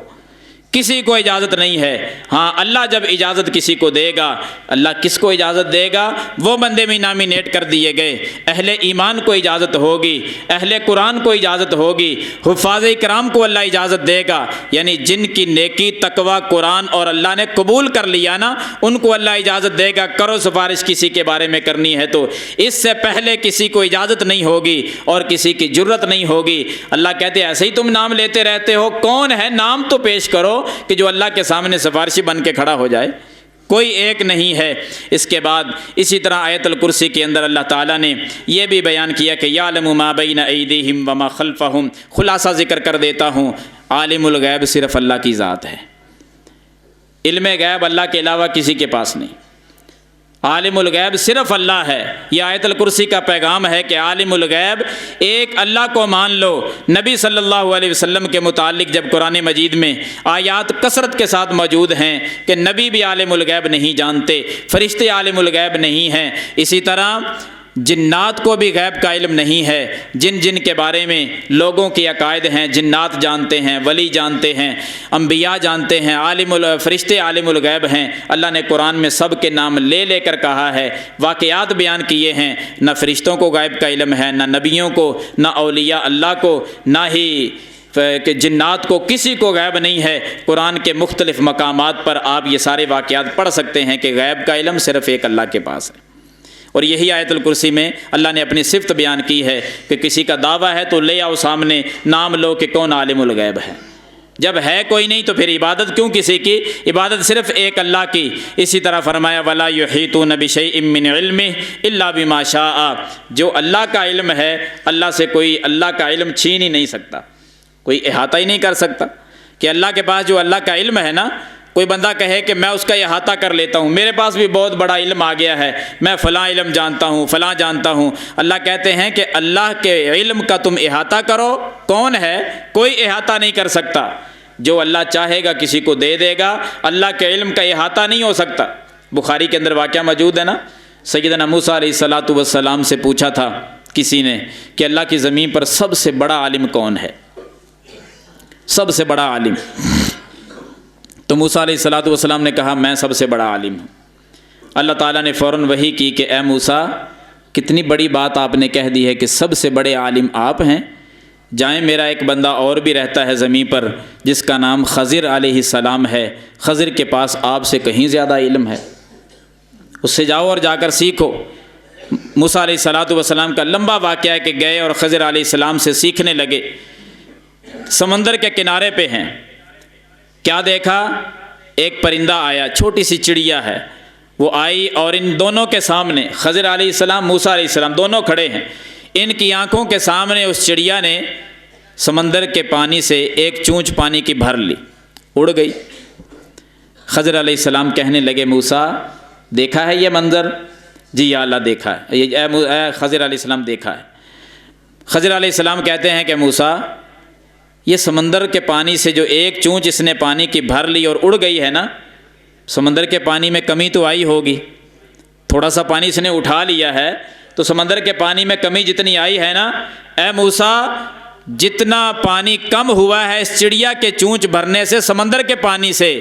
کسی کو اجازت نہیں ہے۔ ہاں اللہ جب اجازت کسی کو دے گا، اللہ کس کو اجازت دے گا؟ وہ بندے بھی نامینیٹ کر دیے گئے، اہل ایمان کو اجازت ہوگی، اہل قرآن کو اجازت ہوگی، حفاظ کرام کو اللہ اجازت دے گا۔ یعنی جن کی نیکی، تقوی، قرآن اور اللہ نے قبول کر لیا نا، ان کو اللہ اجازت دے گا کرو سفارش کسی کے بارے میں کرنی ہے تو۔ اس سے پہلے کسی کو اجازت نہیں ہوگی اور کسی کی جرت نہیں ہوگی۔ اللہ کہتے ہیں ایسے ہی تم نام لیتے رہتے ہو، کون ہے نام تو پیش کرو کہ جو اللہ کے سامنے سفارشی بن کے کھڑا ہو جائے۔ کوئی ایک نہیں ہے۔ اس کے بعد اسی طرح آیت الکرسی کے اندر اللہ تعالیٰ نے یہ بھی بیان کیا کہ یعلم ما بین ایدیہم وما خلفہم، خلاصہ ذکر کر دیتا ہوں، عالم الغیب صرف اللہ کی ذات ہے۔ علم غیب اللہ کے علاوہ کسی کے پاس نہیں، عالم الغیب صرف اللہ ہے۔ یہ آیت الکرسی کا پیغام ہے کہ عالم الغیب ایک اللہ کو مان لو۔ نبی صلی اللہ علیہ وسلم کے متعلق جب قرآن مجید میں آیات کثرت کے ساتھ موجود ہیں کہ نبی بھی عالم الغیب نہیں جانتے، فرشتے عالم الغیب نہیں ہیں، اسی طرح جنات کو بھی غیب کا علم نہیں ہے۔ جن کے بارے میں لوگوں کے عقائد ہیں، جنات جانتے ہیں، ولی جانتے ہیں، انبیاء جانتے ہیں، فرشتے عالم الغیب ہیں۔ اللہ نے قرآن میں سب کے نام لے لے کر کہا ہے، واقعات بیان کیے ہیں۔ نہ فرشتوں کو غیب کا علم ہے، نہ نبیوں کو، نہ اولیاء اللہ کو، نہ ہی کہ جنات کو، کسی کو غیب نہیں ہے۔ قرآن کے مختلف مقامات پر آپ یہ سارے واقعات پڑھ سکتے ہیں کہ غیب کا علم صرف ایک اللہ کے پاس ہے۔ اور یہی آیت الکرسی میں اللہ نے اپنی صفت بیان کی ہے کہ کسی کا دعویٰ ہے تو لے آؤ سامنے، نام لو کہ کون عالم الغیب ہے۔ جب ہے کوئی نہیں تو پھر عبادت کیوں کسی کی؟ عبادت صرف ایک اللہ کی۔ اسی طرح فرمایا وَلَا يُحِيطُونَ بِشَيْءٍ مِّنْ عِلْمِهِ إِلَّا بِمَا شَاءَ، جو اللہ کا علم ہے، اللہ سے کوئی اللہ کا علم چھین ہی نہیں سکتا، کوئی احاطہ ہی نہیں کر سکتا۔ کہ اللہ کے پاس جو اللہ کا علم ہے نا، کوئی بندہ کہے کہ میں اس کا احاطہ کر لیتا ہوں، میرے پاس بھی بہت بڑا علم آ گیا ہے، میں فلاں علم جانتا ہوں، فلاں جانتا ہوں۔ اللہ کہتے ہیں کہ اللہ کے علم کا تم احاطہ کرو، کون ہے؟ کوئی احاطہ نہیں کر سکتا۔ جو اللہ چاہے گا کسی کو دے دے گا، اللہ کے علم کا احاطہ نہیں ہو سکتا۔ بخاری کے اندر واقعہ موجود ہے نا، سیدنا موسیٰ علیہ الصلاۃ والسلام سے پوچھا تھا کسی نے کہ اللہ کی زمین پر سب سے بڑا عالم کون ہے؟ سب سے بڑا عالم۔ تو موسیٰ علیہ الصلاۃ والسلام نے کہا میں سب سے بڑا عالم ہوں۔ اللہ تعالیٰ نے فوراً وحی کی کہ اے موسیٰ، کتنی بڑی بات آپ نے کہہ دی ہے کہ سب سے بڑے عالم آپ ہیں۔ جائیں، میرا ایک بندہ اور بھی رہتا ہے زمین پر جس کا نام خضر علیہ السلام ہے، خضر کے پاس آپ سے کہیں زیادہ علم ہے، اس سے جاؤ اور جا کر سیکھو۔ موسیٰ علیہ الصلاۃ والسلام کا لمبا واقعہ ہے کہ گئے اور خضر علیہ السلام سے سیکھنے لگے۔ سمندر کے کنارے پہ ہیں، کیا دیکھا؟ ایک پرندہ آیا، چھوٹی سی چڑیا ہے، وہ آئی اور ان دونوں کے سامنے خضر علیہ السلام، موسیٰ علیہ السلام دونوں کھڑے ہیں، ان کی آنکھوں کے سامنے اس چڑیا نے سمندر کے پانی سے ایک چونچ پانی کی بھر لی، اڑ گئی۔ خضر علیہ السلام کہنے لگے موسیٰ دیکھا ہے یہ منظر؟ جی یا اللہ دیکھا ہے، اے خضر علیہ السلام دیکھا ہے۔ خضر علیہ السلام کہتے ہیں کہ موسیٰ یہ سمندر کے پانی سے جو ایک چونچ اس نے پانی کی بھر لی اور اڑ گئی ہے نا، سمندر کے پانی میں کمی تو آئی ہوگی، تھوڑا سا پانی اس نے اٹھا لیا ہے تو سمندر کے پانی میں کمی جتنی آئی ہے نا، اے موسیٰ جتنا پانی کم ہوا ہے اس چڑیا کے چونچ بھرنے سے سمندر کے پانی سے،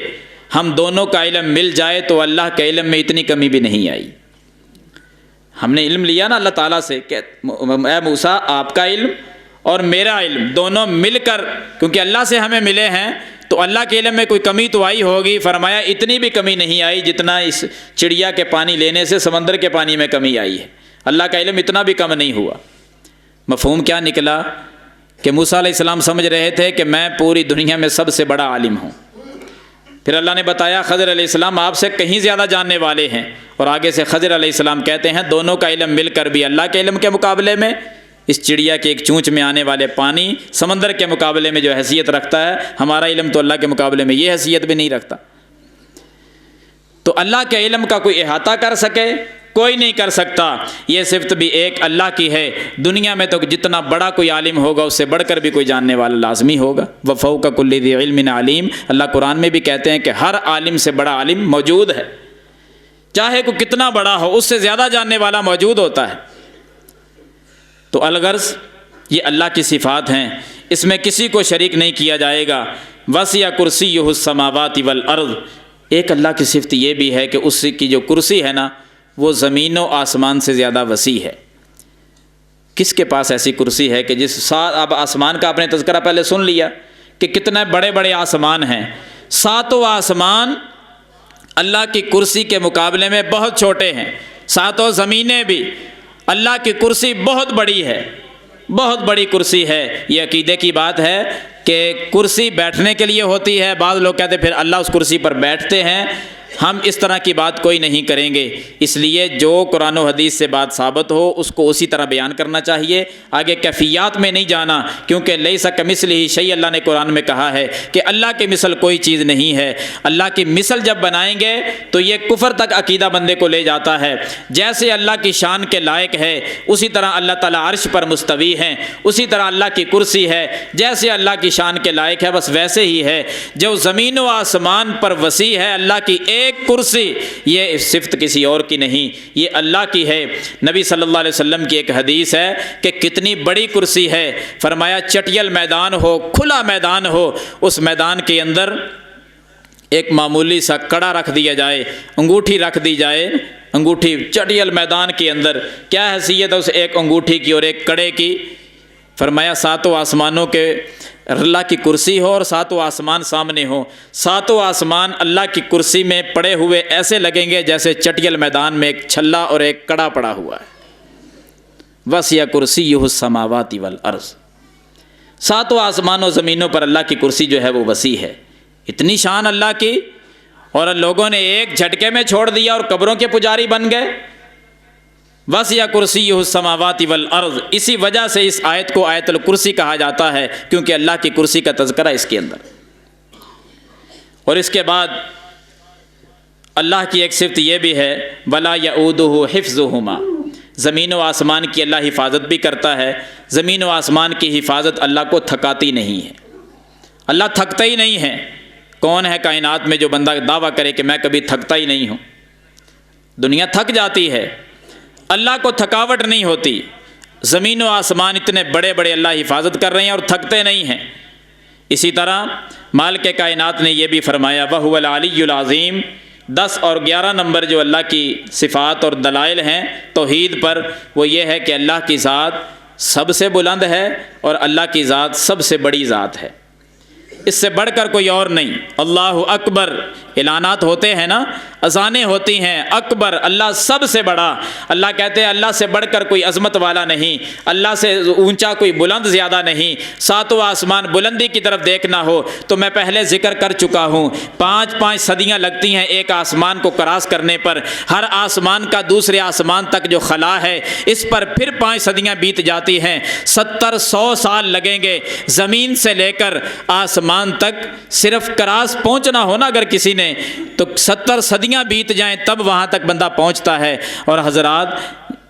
ہم دونوں کا علم مل جائے تو اللہ کے علم میں اتنی کمی بھی نہیں آئی۔ ہم نے علم لیا نا اللہ تعالیٰ سے کہ اے موسیٰ آپ کا علم اور میرا علم دونوں مل کر، کیونکہ اللہ سے ہمیں ملے ہیں تو اللہ کے علم میں کوئی کمی تو آئی ہوگی، فرمایا اتنی بھی کمی نہیں آئی جتنا اس چڑیا کے پانی لینے سے سمندر کے پانی میں کمی آئی ہے، اللہ کا علم اتنا بھی کم نہیں ہوا۔ مفہوم کیا نکلا کہ موسیٰ علیہ السلام سمجھ رہے تھے کہ میں پوری دنیا میں سب سے بڑا عالم ہوں، پھر اللہ نے بتایا خضر علیہ السلام آپ سے کہیں زیادہ جاننے والے ہیں، اور آگے سے خضر علیہ السلام کہتے ہیں دونوں کا علم مل کر بھی اللہ کے علم کے مقابلے میں اس چڑیا کے ایک چونچ میں آنے والے پانی سمندر کے مقابلے میں جو حیثیت رکھتا ہے، ہمارا علم تو اللہ کے مقابلے میں یہ حیثیت بھی نہیں رکھتا۔ تو اللہ کے علم کا کوئی احاطہ کر سکے کوئی نہیں کر سکتا، یہ صفت بھی ایک اللہ کی ہے۔ دنیا میں تو جتنا بڑا کوئی عالم ہوگا اس سے بڑھ کر بھی کوئی جاننے والا لازمی ہوگا۔ وَفَوْقَ كُلِّ ذِي عِلْمٍ عَلِيمٍ، اللہ قرآن میں بھی کہتے ہیں کہ ہر عالم سے بڑا عالم موجود ہے، چاہے کوئی کتنا بڑا ہو اس سے زیادہ جاننے والا موجود ہوتا ہے۔ تو الغرض یہ اللہ کی صفات ہیں، اس میں کسی کو شریک نہیں کیا جائے گا۔ وسع کرسیہ السماوات والارض، ایک اللہ کی صفت یہ بھی ہے کہ اس کی جو کرسی ہے نا وہ زمین و آسمان سے زیادہ وسیع ہے۔ کس کے پاس ایسی کرسی ہے کہ اب آسمان کا آپ نے تذکرہ پہلے سن لیا کہ کتنے بڑے بڑے آسمان ہیں، ساتوں آسمان اللہ کی کرسی کے مقابلے میں بہت چھوٹے ہیں، ساتوں زمینیں بھی، اللہ کی کرسی بہت بڑی ہے، بہت بڑی کرسی ہے۔ یہ عقیدے کی بات ہے کہ کرسی بیٹھنے کے لیے ہوتی ہے، بعض لوگ کہتے ہیں پھر اللہ اس کرسی پر بیٹھتے ہیں، ہم اس طرح کی بات کوئی نہیں کریں گے، اس لیے جو قرآن و حدیث سے بات ثابت ہو اس کو اسی طرح بیان کرنا چاہیے، آگے کیفیات میں نہیں جانا، کیونکہ لیس کمثلہ شیء اللہ نے قرآن میں کہا ہے کہ اللہ کی مثل کوئی چیز نہیں ہے۔ اللہ کی مثل جب بنائیں گے تو یہ کفر تک عقیدہ بندے کو لے جاتا ہے۔ جیسے اللہ کی شان کے لائق ہے اسی طرح اللہ تعالیٰ عرش پر مستوی ہیں، اسی طرح اللہ کی کرسی ہے، جیسے اللہ کی شان کے لائق ہے بس ویسے ہی ہے۔ جو زمین و آسمان پر وسیع ہے اللہ کی ایک کرسی، یہ صفت کسی اور کی نہیں، یہ اللہ کی ہے۔ نبی صلی اللہ علیہ وسلم کی ایک حدیث ہے کہ کتنی بڑی کرسی ہے، فرمایا چٹیل میدان ہو، کھلا میدان ہو، اس میدان کے اندر ایک معمولی سا کڑا رکھ دیا جائے، انگوٹھی رکھ دی جائے، انگوٹھی چٹیل میدان کے اندر، کیا حیثیت ہے اس ایک انگوٹھی کی اور ایک کڑے کی؟ فرمایا ساتوں آسمانوں کے اللہ کی کرسی ہو اور ساتوں آسمان سامنے ہو، ساتوں آسمان اللہ کی کرسی میں پڑے ہوئے ایسے لگیں گے جیسے چٹیل میدان میں ایک چھلا اور ایک کڑا پڑا ہوا ہے۔ وسع کرسیہ السماوات والارض، ساتوں آسمان و زمینوں پر اللہ کی کرسی جو ہے وہ وسیع ہے، اتنی شان اللہ کی، اور لوگوں نے ایک جھٹکے میں چھوڑ دیا اور قبروں کے پجاری بن گئے۔ وسع کرسیہ السماوات والارض، اسی وجہ سے اس آیت کو آیت الکرسی کہا جاتا ہے، کیونکہ اللہ کی کرسی کا تذکرہ اس کے اندر۔ اور اس کے بعد اللہ کی ایک صفت یہ بھی ہے ولا یعودہ حفظہما، زمین و آسمان کی اللہ حفاظت بھی کرتا ہے، زمین و آسمان کی حفاظت اللہ کو تھکاتی نہیں ہے، اللہ تھکتا ہی نہیں ہے۔ کون ہے کائنات میں جو بندہ دعویٰ کرے کہ میں کبھی تھکتا ہی نہیں ہوں؟ دنیا تھک جاتی ہے، اللہ کو تھکاوٹ نہیں ہوتی۔ زمین و آسمان اتنے بڑے بڑے اللہ حفاظت کر رہے ہیں اور تھکتے نہیں ہیں۔ اسی طرح مالک کائنات نے یہ بھی فرمایا وَهُوَ الْعَلِيُّ الْعَظِيمُ، 10 اور 11 نمبر جو اللہ کی صفات اور دلائل ہیں توحید پر، وہ یہ ہے کہ اللہ کی ذات سب سے بلند ہے اور اللہ کی ذات سب سے بڑی ذات ہے۔ اس سے بڑھ کر کوئی اور نہیں۔ اللہ اکبر اعلانات ہوتے ہیں نا، اذانیں ہوتی ہیں، اکبر اللہ سب سے بڑا۔ اللہ کہتے ہیں اللہ سے بڑھ کر کوئی عظمت والا نہیں، اللہ سے اونچا کوئی بلند زیادہ نہیں۔ ساتوں آسمان بلندی کی طرف دیکھنا ہو تو میں پہلے ذکر کر چکا ہوں، 5 صدیاں لگتی ہیں ایک آسمان کو کراس کرنے پر۔ ہر آسمان کا دوسرے آسمان تک جو خلا ہے اس پر پھر 5 صدیاں بیت جاتی ہیں۔ 70-100 سال لگیں گے زمین سے لے کر آسمان تک، صرف کراس پہنچنا ہونا اگر کسی نے تو 70 صدیاں بیت جائیں تب وہاں تک بندہ پہنچتا ہے۔ اور حضرات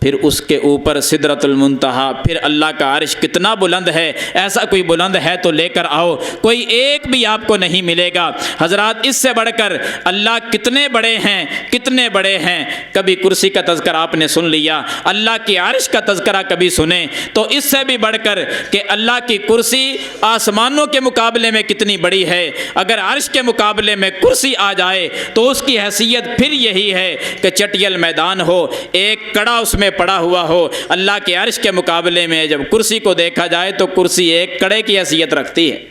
پھر اس کے اوپر سدرۃ المنتہا، پھر اللہ کا عرش کتنا بلند ہے، ایسا کوئی بلند ہے تو لے کر آؤ، کوئی ایک بھی آپ کو نہیں ملے گا۔ حضرات اس سے بڑھ کر اللہ کتنے بڑے ہیں، کتنے بڑے ہیں۔ کبھی کرسی کا تذکرہ آپ نے سن لیا، اللہ کی عرش کا تذکرہ کبھی سنیں تو اس سے بھی بڑھ کر کہ اللہ کی کرسی آسمانوں کے مقابلے میں کتنی بڑی ہے۔ اگر عرش کے مقابلے میں کرسی آ جائے تو اس کی حیثیت پھر یہی ہے کہ چٹیل میدان ہو، ایک کڑا اس میں پڑا ہوا ہو۔ اللہ کے عرش کے مقابلے میں جب کرسی کو دیکھا جائے تو کرسی ایک کڑے کی حیثیت رکھتی ہے۔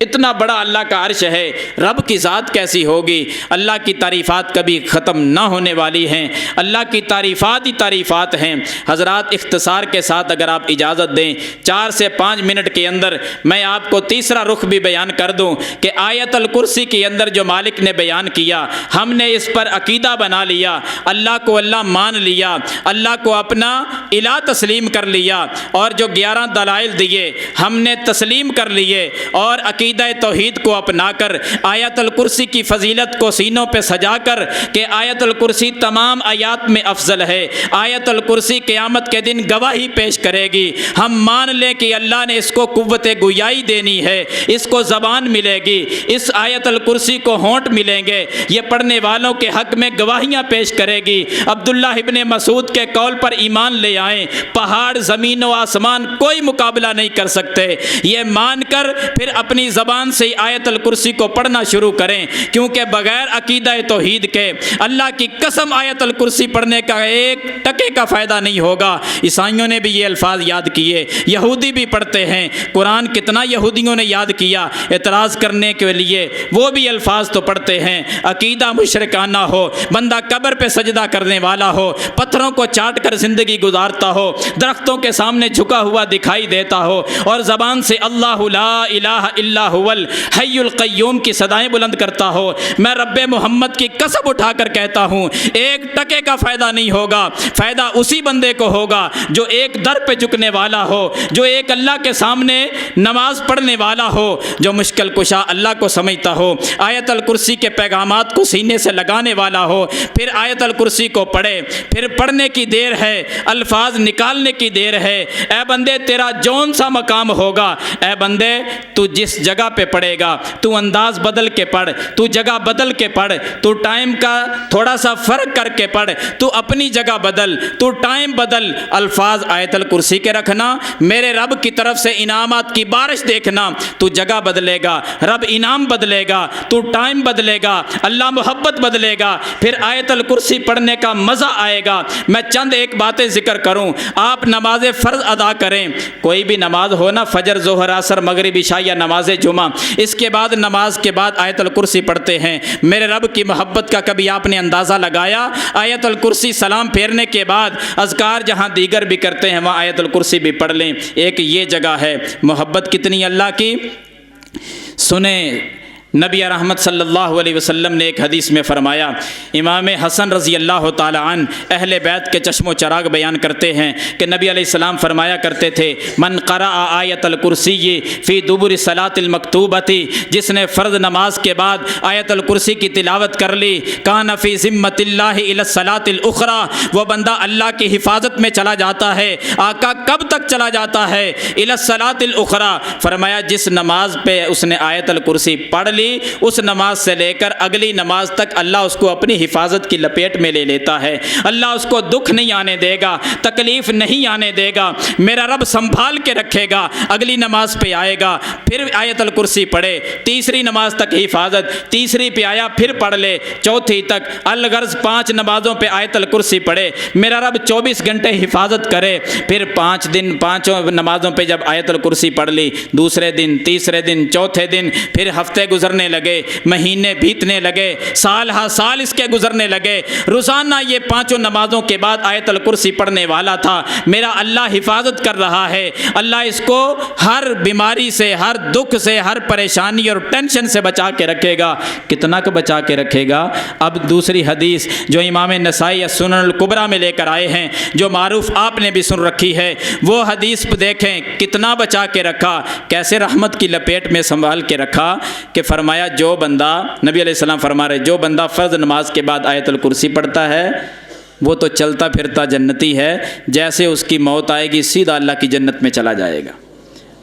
اتنا بڑا اللہ کا عرش ہے، رب کی ذات کیسی ہوگی۔ اللہ کی تعریفات کبھی ختم نہ ہونے والی ہیں، اللہ کی تعریفات ہی تعریفات ہیں۔ حضرات اختصار کے ساتھ اگر آپ اجازت دیں 4 سے 5 منٹ کے اندر میں آپ کو تیسرا رخ بھی بیان کر دوں کہ آیت الکرسی کے اندر جو مالک نے بیان کیا، ہم نے اس پر عقیدہ بنا لیا، اللہ کو اللہ مان لیا، اللہ کو اپنا الہ تسلیم کر لیا، اور جو 11 دلائل دیے ہم نے تسلیم کر لیے، اور عقیدہ توحید کو اپنا کر آیت الکرسی کی فضیلت کو سینوں پہ سجا کر کہ آیت الکرسی تمام آیات میں افضل ہے، آیت الکرسی قیامت کے دن گواہی پیش کرے گی۔ ہم مان لیں کہ اللہ نے اس کو قوت گویائی دینی ہے، اس کو زبان ملے گی، اس آیت الکرسی کو ہونٹ ملیں گے، یہ پڑھنے والوں کے حق میں گواہیاں پیش کرے گی۔ عبداللہ ابن مسعود کے قول پر ایمان لے آئیں، پہاڑ زمین و آسمان کوئی مقابلہ نہیں کر سکتے، یہ مان کر پھر اپنی زبان سے آیت الکرسی کو پڑھنا شروع کریں، کیونکہ بغیر عقیدہ توحید کے اللہ کی قسم آیت الکرسی پڑھنے کا ایک ٹکے کا فائدہ نہیں ہوگا۔ عیسائیوں نے بھی یہ الفاظ یاد کیے، یہودی بھی پڑھتے ہیں، قرآن کتنا یہودیوں نے یاد کیا اعتراض کرنے کے لیے، وہ بھی الفاظ تو پڑھتے ہیں۔ عقیدہ مشرکانہ ہو، بندہ قبر پہ سجدہ کرنے والا ہو، پتھروں کو چاٹ کر زندگی گزارتا ہو، درختوں کے سامنے جھکا ہوا دکھائی دیتا ہو، اور زبان سے اللہ لا الہ الا هو الحی القیوم کی صدائیں بلند کرتا ہو، میں رب محمد کی قسم اٹھا کر کہتا ہوں ایک ٹکے کا فائدہ نہیں ہوگا۔ فائدہ اسی بندے کو ہوگا جو ایک در پہ جھکنے والا ہو، جو ایک اللہ کے سامنے نماز پڑھنے والا ہو، جو مشکل کشا اللہ کو سمجھتا ہو، آیت الکرسی کے پیغامات کو سینے سے لگانے والا ہو، پھر آیت الکرسی کو پڑھے، پھر پڑھنے کی دیر ہے، الفاظ نکالنے کی دیر ہے۔ اے بندے تیرا جون سا مقام ہوگا، اے بندے تو جس جگہ پہ پڑھے گا تو انداز بدل کے پڑھ، تو جگہ بدل کے پڑھ، تو ٹائم کا تھوڑا سا فرق کر کے پڑھ، تو اپنی جگہ بدل، تو ٹائم بدل، الفاظ آیت الکرسی کے رکھنا، میرے رب کی طرف سے انعامات کی بارش دیکھنا، تو جگہ بدلے گا، رب انعام بدلے گا، تو ٹائم بدلے گا، اللہ محبت بدلے گا، پھر آیت الکرسی پڑھنے کا مزہ آئے گا۔ میں چند ایک باتیں ذکر کروں، آپ نماز فرض ادا کریں، کوئی بھی نماز ہو نا، فجر ظہر عصر مغرب عشاء یا نماز جمعہ، اس کے بعد نماز کے بعد آیت الکرسی پڑھتے ہیں۔ میرے رب کی محبت کا کبھی آپ نے اندازہ لگایا؟ آیت الکرسی سلام پھیرنے کے بعد اذکار جہاں دیگر بھی کرتے ہیں وہاں آیت الکرسی بھی پڑھ لیں۔ ایک یہ جگہ ہے، محبت کتنی اللہ کی سنیں۔ نبی رحمت صلی اللہ علیہ وسلم نے ایک حدیث میں فرمایا، امام حسن رضی اللہ تعالی عنہ اہل بیت کے چشم و چراغ بیان کرتے ہیں کہ نبی علیہ السلام فرمایا کرتے تھے، من قرأ آیت الکرسی فی دبر صلاۃ المکتوبۃ، جس نے فرض نماز کے بعد آیت الکرسی کی تلاوت کر لی، کان فی ذمۃ اللہ الی الصلاۃ الاخری، وہ بندہ اللہ کی حفاظت میں چلا جاتا ہے۔ آقا کب تک چلا جاتا ہے؟ الی الصلاۃ الاخری، فرمایا جس نماز پہ اس نے آیت الکرسی پڑھ لی لی اس نماز سے لے کر اگلی نماز تک اللہ اس کو اپنی حفاظت کی لپیٹ میں لے لیتا ہے۔ اللہ اس کو دکھ نہیں آنے دے گا، تکلیف نہیں آنے دے گا، میرا رب سنبھال کے رکھے گا۔ اگلی نماز پہ آئے گا، پھر آیت الکرسی پڑھے، تیسری نماز تک حفاظت، تیسری پہ آیا پھر پڑھ لے، چوتھی تک، الغرض 5 نمازوں پہ آیت الکرسی پڑھے، میرا رب 24 گھنٹے حفاظت کرے۔ پھر 5 دن 5 نمازوں پہ جب آیت الکرسی پڑھ لی، دوسرے دن، تیسرے دن، چوتھے دن، پھر ہفتے گزرنے لگے، مہینے بیتنے لگے، سال ہا سال اس کے گزرنے لگے، روزانہ یہ 5 نمازوں کے بعد آیت الکرسی پڑھنے والا تھا۔ میرا اللہ حفاظت کر رہا ہے، اللہ اس کو ہر بیماری سے، ہر دکھ سے، ہر پریشانی اور ٹینشن سے بچا کے رکھے گا۔ کتنا کو بچا کے رکھے گا؟ اب دوسری حدیث جو امام نسائی سنن الکبریٰ میں لے کر آئے ہیں، جو معروف آپ نے بھی سن رکھی ہے، وہ حدیث دیکھیں کتنا بچا کے رکھا، کیسے رحمت کی لپیٹ میں سنبھال کے رکھا کہ فرمایا جو بندہ، نبی علیہ السلام فرما رہے، جو بندہ فرض نماز کے بعد آیت الکرسی پڑھتا ہے وہ تو چلتا پھرتا جنتی ہے، جیسے اس کی موت آئے گی سیدھا اللہ کی جنت میں چلا جائے گا۔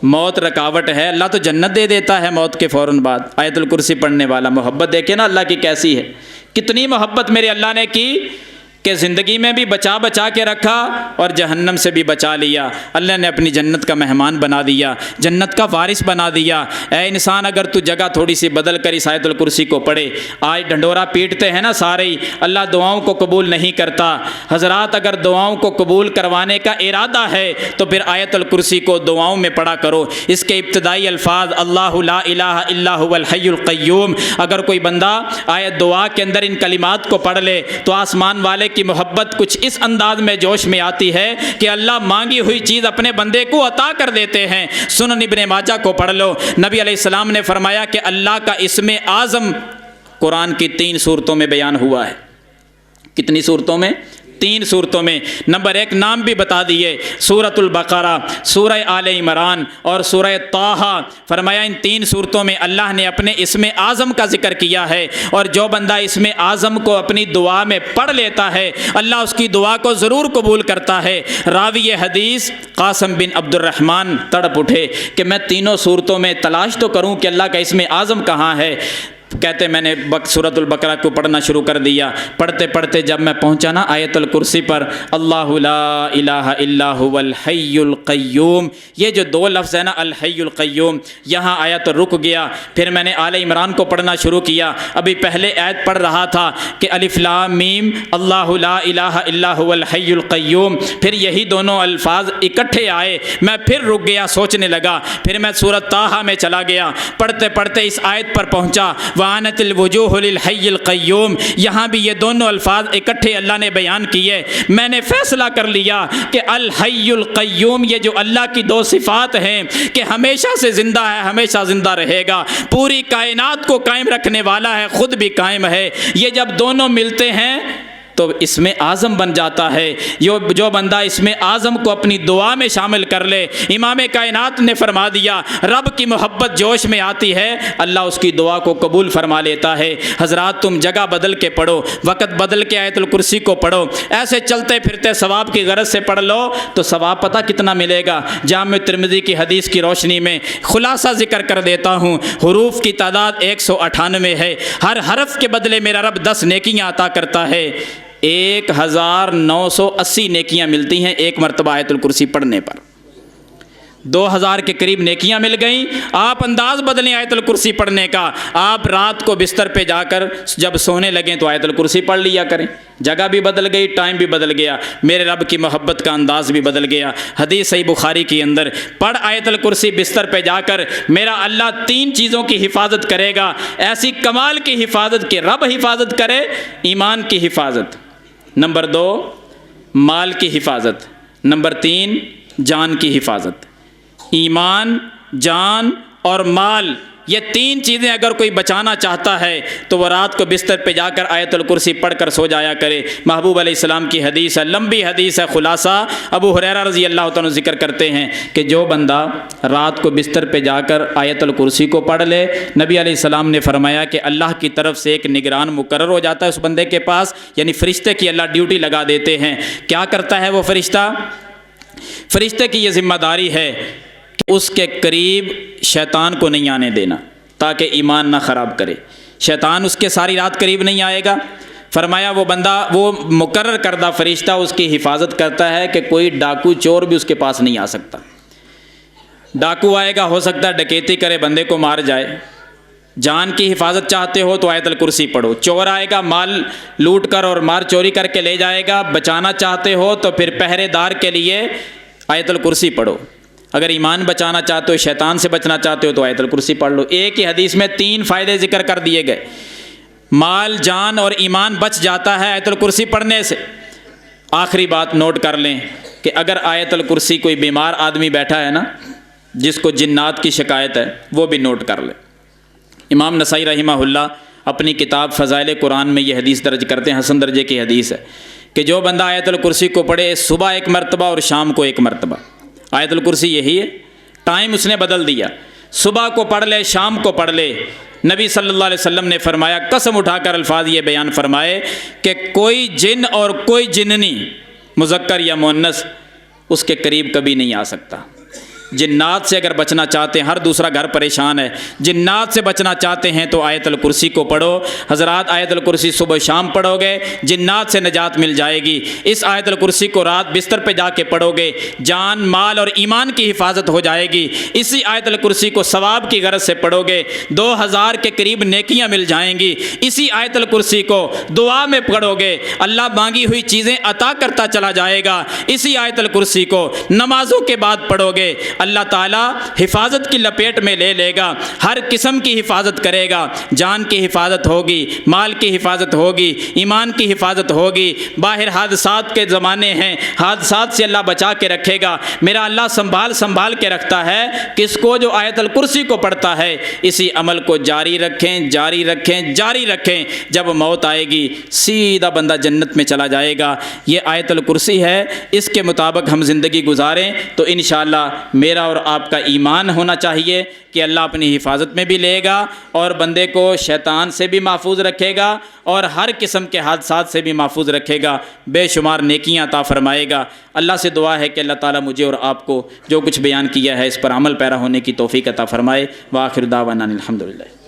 موت رکاوٹ ہے، اللہ تو جنت دے دیتا ہے موت کے فوراً بعد۔ آیت الکرسی پڑھنے والا، محبت دیکھے نا اللہ کی کیسی ہے، کتنی محبت میرے اللہ نے کی کہ زندگی میں بھی بچا بچا کے رکھا اور جہنم سے بھی بچا لیا۔ اللہ نے اپنی جنت کا مہمان بنا دیا، جنت کا وارث بنا دیا۔ اے انسان، اگر تو جگہ تھوڑی سی بدل کر اس آیت الکرسی کو پڑھے، آج ڈھنڈورا پیٹتے ہیں نا سارے ہی، اللہ دعاؤں کو قبول نہیں کرتا۔ حضرات، اگر دعاؤں کو قبول کروانے کا ارادہ ہے تو پھر آیت الکرسی کو دعاؤں میں پڑھا کرو۔ اس کے ابتدائی الفاظ اللہ لا الہ الا هو الحی القیوم، اگر کوئی بندہ آیت دعا کے اندر ان کلمات کو پڑھ لے تو آسمان والے کی محبت کچھ اس انداز میں جوش میں آتی ہے کہ اللہ مانگی ہوئی چیز اپنے بندے کو عطا کر دیتے ہیں۔ سنن ابن ماجہ کو پڑھ لو، نبی علیہ السلام نے فرمایا کہ اللہ کا اسم اعظم قرآن کی 3 صورتوں میں بیان ہوا ہے۔ کتنی صورتوں میں؟ 3 صورتوں میں۔ نمبر 1 نام بھی بتا دیے، سورۃ البقرہ، سورہ آل عمران اور سورہ طٰہٰ۔ فرمایا ان 3 صورتوں میں اللہ نے اپنے اسم اعظم کا ذکر کیا ہے، اور جو بندہ اسم اعظم کو اپنی دعا میں پڑھ لیتا ہے اللہ اس کی دعا کو ضرور قبول کرتا ہے۔ راوی حدیث قاسم بن عبد الرحمن تڑپ اٹھے کہ میں 3 صورتوں میں تلاش تو کروں کہ اللہ کا اسم اعظم کہاں ہے۔ کہتے میں نے سورۃ البقرہ کو پڑھنا شروع کر دیا، پڑھتے پڑھتے جب میں پہنچا نا آیت الکرسی پر، اللہ لا الہ الا هو الحی القیوم، یہ جو 2 لفظ ہے نا الحی القیوم، یہاں آیت رک گیا۔ پھر میں نے آل عمران کو پڑھنا شروع کیا، ابھی پہلے آیت پڑھ رہا تھا کہ الف لام میم اللہ لا الہ الا هو الحی القیوم، پھر یہی دونوں الفاظ اکٹھے آئے، میں پھر رک گیا، سوچنے لگا، پھر میں سورۃ طٰہٰ میں چلا گیا، پڑھتے پڑھتے اس آیت پر پہنچا وَعَانَتِ الْوُجُوهُ لِلْحَيِّ الْقَيُّومِ، یہاں بھی یہ دونوں الفاظ اکٹھے اللہ نے بیان کیے۔ میں نے فیصلہ کر لیا کہ الحی القیوم یہ جو اللہ کی 2 صفات ہیں کہ ہمیشہ سے زندہ ہے، ہمیشہ زندہ رہے گا، پوری کائنات کو قائم رکھنے والا ہے، خود بھی قائم ہے، یہ جب دونوں ملتے ہیں تو اسم اعظم بن جاتا ہے۔ جو بندہ اسم اعظم کو اپنی دعا میں شامل کر لے، امام کائنات نے فرما دیا رب کی محبت جوش میں آتی ہے، اللہ اس کی دعا کو قبول فرما لیتا ہے۔ حضرات، تم جگہ بدل کے پڑھو، وقت بدل کے آیت الکرسی کو پڑھو، ایسے چلتے پھرتے ثواب کی غرض سے پڑھ لو تو ثواب پتہ کتنا ملے گا۔ جامع ترمذی کی حدیث کی روشنی میں خلاصہ ذکر کر دیتا ہوں، حروف کی تعداد 198 ہے، ہر حرف کے بدلے میرا رب 10 نیکیاں عطا کرتا ہے، 1980 نیکیاں ملتی ہیں ایک مرتبہ آیت الکرسی پڑھنے پر۔ 2000 کے قریب نیکیاں مل گئیں۔ آپ انداز بدلیں آیت الکرسی پڑھنے کا، آپ رات کو بستر پہ جا کر جب سونے لگیں تو آیت الکرسی پڑھ لیا کریں، جگہ بھی بدل گئی، ٹائم بھی بدل گیا، میرے رب کی محبت کا انداز بھی بدل گیا۔ حدیث صحیح بخاری کے اندر، پڑھ آیت الکرسی بستر پہ جا کر، میرا اللہ 3 چیزوں کی حفاظت کرے گا، ایسی کمال کی حفاظت کہ رب حفاظت کرے۔ ایمان کی حفاظت، نمبر 2 مال کی حفاظت، نمبر 3 جان کی حفاظت۔ ایمان، جان اور مال، یہ 3 چیزیں اگر کوئی بچانا چاہتا ہے تو وہ رات کو بستر پہ جا کر آیت الکرسی پڑھ کر سو جایا کرے۔ محبوب علیہ السلام کی حدیث ہے، لمبی حدیث ہے، خلاصہ ابو ہریرہ رضی اللہ تعالیٰ ذکر کرتے ہیں کہ جو بندہ رات کو بستر پہ جا کر آیت الکرسی کو پڑھ لے، نبی علیہ السلام نے فرمایا کہ اللہ کی طرف سے ایک نگران مقرر ہو جاتا ہے اس بندے کے پاس، یعنی فرشتے کی اللہ ڈیوٹی لگا دیتے ہیں۔ کیا کرتا ہے وہ فرشتہ؟ فرشتے کی یہ ذمہ داری ہے کہ اس کے قریب شیطان کو نہیں آنے دینا، تاکہ ایمان نہ خراب کرے۔ شیطان اس کے ساری رات قریب نہیں آئے گا۔ فرمایا وہ بندہ، وہ مقرر کردہ فرشتہ اس کی حفاظت کرتا ہے کہ کوئی ڈاکو چور بھی اس کے پاس نہیں آ سکتا۔ ڈاکو آئے گا، ہو سکتا ہے ڈکیتی کرے، بندے کو مار جائے۔ جان کی حفاظت چاہتے ہو تو آیت الکرسی پڑھو۔ چور آئے گا، مال لوٹ کر اور مار چوری کر کے لے جائے گا، بچانا چاہتے ہو تو پھر پہرے دار کے لیے آیت الکرسی پڑھو۔ اگر ایمان بچانا چاہتے ہو، شیطان سے بچنا چاہتے ہو تو آیت الکرسی پڑھ لو۔ ایک ہی حدیث میں 3 فائدے ذکر کر دیے گئے۔ مال، جان اور ایمان بچ جاتا ہے آیت الکرسی پڑھنے سے۔ آخری بات نوٹ کر لیں کہ اگر آیت الکرسی کوئی بیمار آدمی بیٹھا ہے نا، جس کو جنات کی شکایت ہے، وہ بھی نوٹ کر لے۔ امام نسائی رحمہ اللہ اپنی کتاب فضائل قرآن میں یہ حدیث درج کرتے ہیں، حسن درجے کی حدیث ہے کہ جو بندہ آیت الکرسی کو پڑھے صبح 1 مرتبہ اور شام کو 1 مرتبہ، آیت الکرسی یہی ہے، ٹائم اس نے بدل دیا، صبح کو پڑھ لے، شام کو پڑھ لے۔ نبی صلی اللہ علیہ وسلم نے فرمایا، قسم اٹھا کر الفاظ یہ بیان فرمائے کہ کوئی جن اور کوئی جننی، مذکر یا مؤنث، اس کے قریب کبھی نہیں آ سکتا۔ جنات سے اگر بچنا چاہتے ہیں، ہر دوسرا گھر پریشان ہے، جنات سے بچنا چاہتے ہیں تو آیت الکرسی کو پڑھو۔ حضرات آیت الکرسی صبح شام پڑھو گے، جنات سے نجات مل جائے گی۔ اس آیت الکرسی کو رات بستر پہ جا کے پڑھو گے، جان، مال اور ایمان کی حفاظت ہو جائے گی۔ اسی آیت الکرسی کو ثواب کی غرض سے پڑھو گے، 2000 کے قریب نیکیاں مل جائیں گی۔ اسی آیت الکرسی کو دعا میں پڑھو گے، اللہ مانگی ہوئی چیزیں عطا کرتا چلا جائے گا۔ اسی آیت الکرسی کو نمازوں کے بعد پڑھو گے، اللہ تعالیٰ حفاظت کی لپیٹ میں لے لے گا، ہر قسم کی حفاظت کرے گا۔ جان کی حفاظت ہوگی، مال کی حفاظت ہوگی، ایمان کی حفاظت ہوگی۔ باہر حادثات کے زمانے ہیں، حادثات سے اللہ بچا کے رکھے گا۔ میرا اللہ سنبھال کے رکھتا ہے کس کو؟ جو آیت الکرسی کو پڑھتا ہے۔ اسی عمل کو جاری رکھیں، جاری رکھیں، جاری رکھیں۔ جب موت آئے گی سیدھا بندہ جنت میں چلا جائے گا۔ یہ آیت الکرسی ہے، اس کے مطابق ہم زندگی گزاریں تو انشاءاللہ میرا اور آپ کا ایمان ہونا چاہیے کہ اللہ اپنی حفاظت میں بھی لے گا اور بندے کو شیطان سے بھی محفوظ رکھے گا اور ہر قسم کے حادثات سے بھی محفوظ رکھے گا، بے شمار نیکیاں عطا فرمائے گا۔ اللہ سے دعا ہے کہ اللہ تعالیٰ مجھے اور آپ کو جو کچھ بیان کیا ہے اس پر عمل پیرا ہونے کی توفیق عطا فرمائے۔ وآخر دعوانا الحمدللہ۔